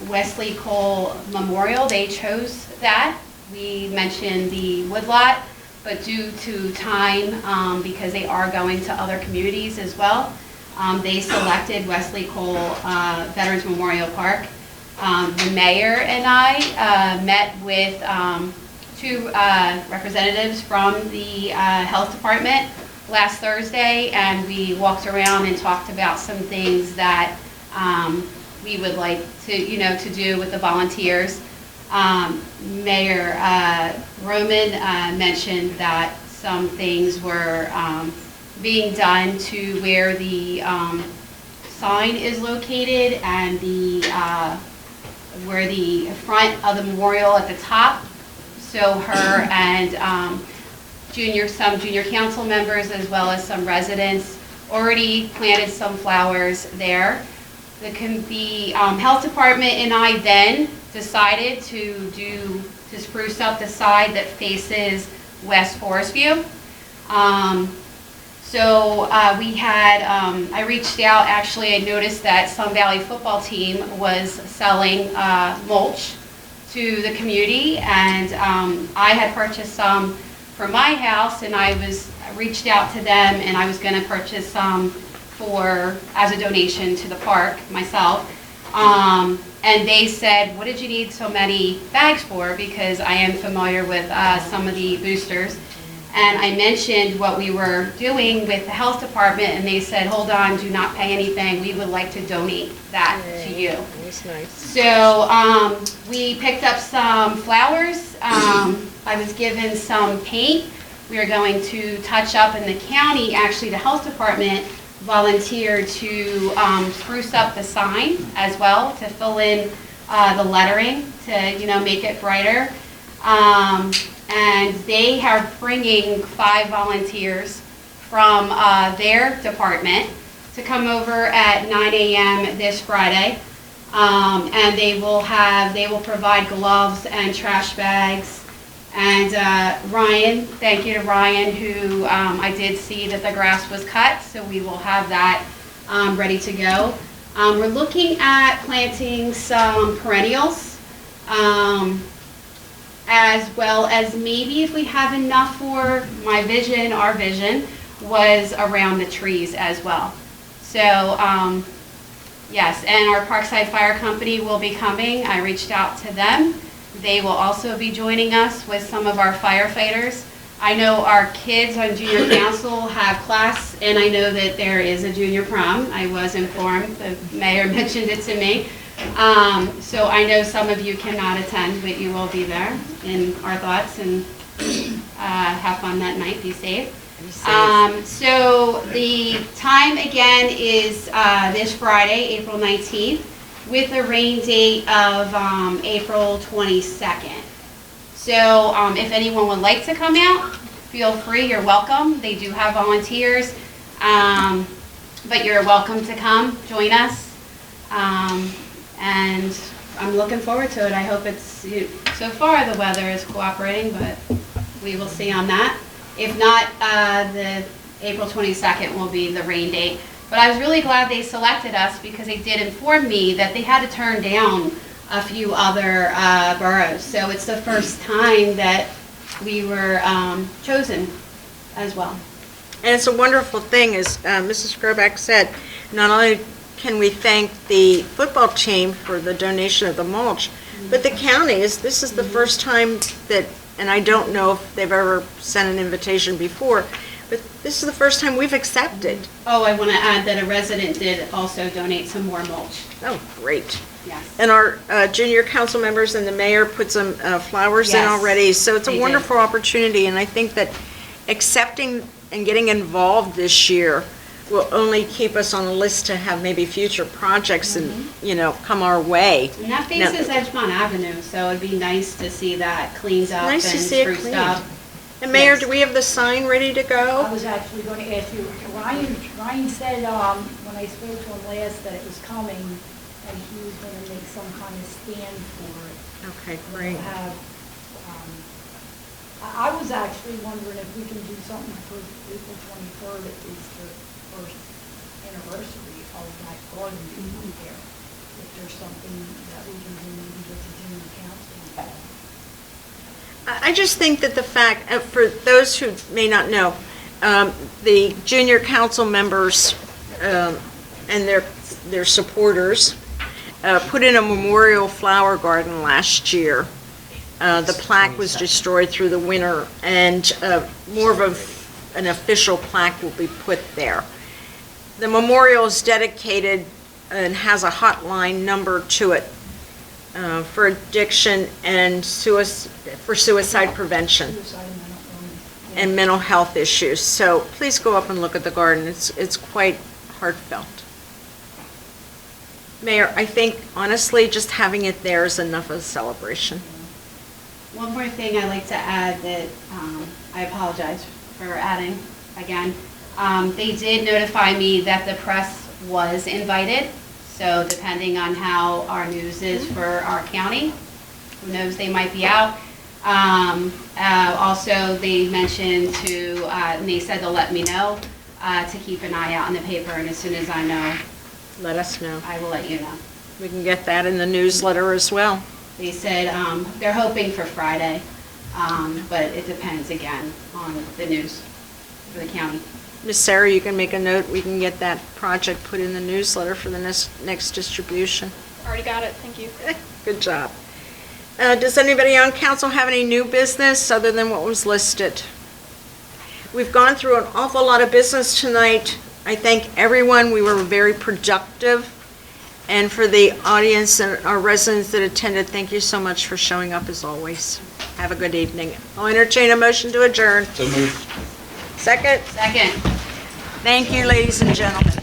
Wesley Cole Memorial. They chose that. We mentioned the woodlot, but due to time, because they are going to other communities as well, they selected Wesley Cole Veterans Memorial Park. The mayor and I met with 2 representatives from the health department last Thursday, and we walked around and talked about some things that we would like to, to do with the volunteers. Mayor Roman mentioned that some things were being done to where the sign is located and the where the front of the memorial at the top. So her and some junior council members as well as some residents already planted some flowers there. The health department and I then decided to spruce up the side that faces West Forest View. I reached out, actually I noticed that Sun Valley football team was selling mulch to the community, and I had purchased some for my house, and I reached out to them, and I was going to purchase some as a donation to the park myself. And they said, what did you need so many bags for? Because I am familiar with some of the boosters. And I mentioned what we were doing with the health department, and they said, hold on, do not pay anything. We would like to donate that to you. That's nice. So we picked up some flowers. I was given some paint. We are going to touch up in the county. Actually, the health department volunteered to spruce up the sign as well, to fill in the lettering, to make it brighter. And they are bringing 5 volunteers from their department to come over at 9 a.m. this Friday. And they will provide gloves and trash bags. And Ryan, thank you to Ryan, who I did see that the grass was cut, so we will have that ready to go. We're looking at planting some perennials, as well as maybe if we have enough for our vision was around the trees as well. So yes, and our Parkside Fire Company will be coming. I reached out to them. They will also be joining us with some of our firefighters. I know our kids on junior council have class, and I know that there is a junior prom. I was informed, the mayor mentioned it to me. So I know some of you cannot attend, but you will be there in our thoughts, and have fun that night, be safe. So the time again is this Friday, April 19th. With a rain date of April 22nd. So if anyone would like to come out, feel free, you're welcome. They do have volunteers, but you're welcome to come, join us. And I'm looking forward to it. I hope so far the weather is cooperating, but we will see on that. If not, the April 22nd will be the rain date. But I was really glad they selected us, because they did inform me that they had to turn down a few other boroughs. So it's the first time that we were chosen as well. And it's a wonderful thing, as Mrs. Skrobak said, not only can we thank the football team for the donation of the mulch, but the county, this is the first time that, and I don't know if they've ever sent an invitation before, but this is the first time we've accepted. Oh, I want to add that a resident did also donate some more mulch. Oh, great. Yes. And our junior council members and the mayor put some flowers in Yes, already, so it's a they wonderful opportunity, and I think that accepting and getting involved this year will only keep us on the list to have maybe future projects and, come our way. And that faces Edgemont Avenue, so it'd be nice to see that cleaned up and Nice to see it spruced cleaned. up. And Mayor, Yes. do we have the sign ready to go? I was actually going to ask you, Ryan said, when I spoke to him last, that it was coming, and he was going to make some kind of stand for it. Okay, great. We'll have, I was actually wondering if we can do something for April 23rd, it is the first anniversary of that garden being there. If there's something that we can do, maybe with the junior council. I just think that the fact, for those who may not know, the junior council members and their supporters put in a memorial flower garden last year. The plaque was destroyed through the winter, and more of an official plaque will be put there. The memorial is dedicated and has a hotline number to it for addiction and for suicide prevention and mental health issues. So please go up and look at the garden. It's quite heartfelt. Mayor, I think honestly just having it there is enough of a celebration. One more thing I'd like to add that I apologize for adding again. They did notify me that the press was invited, So depending on how our news is for our county, who knows, they might be out. Also, they mentioned and they said they'll let me know to keep an eye out in the paper, and as soon as I know, Let us know. I will let you know. We can get that in the newsletter as well. They said they're hoping for Friday, but it depends again on the news for the county. Miss Sarah, you can make a note, we can get that project put in the newsletter for the next distribution. Already got it, thank you. Good job. Does anybody on council have any new business other than what was listed? We've gone through an awful lot of business tonight. I thank everyone, we were very productive. And for the audience and our residents that attended, thank you so much for showing up as always. Have a good evening. I'll entertain a motion to adjourn. So moved. Second? Second. Thank you, ladies and gentlemen.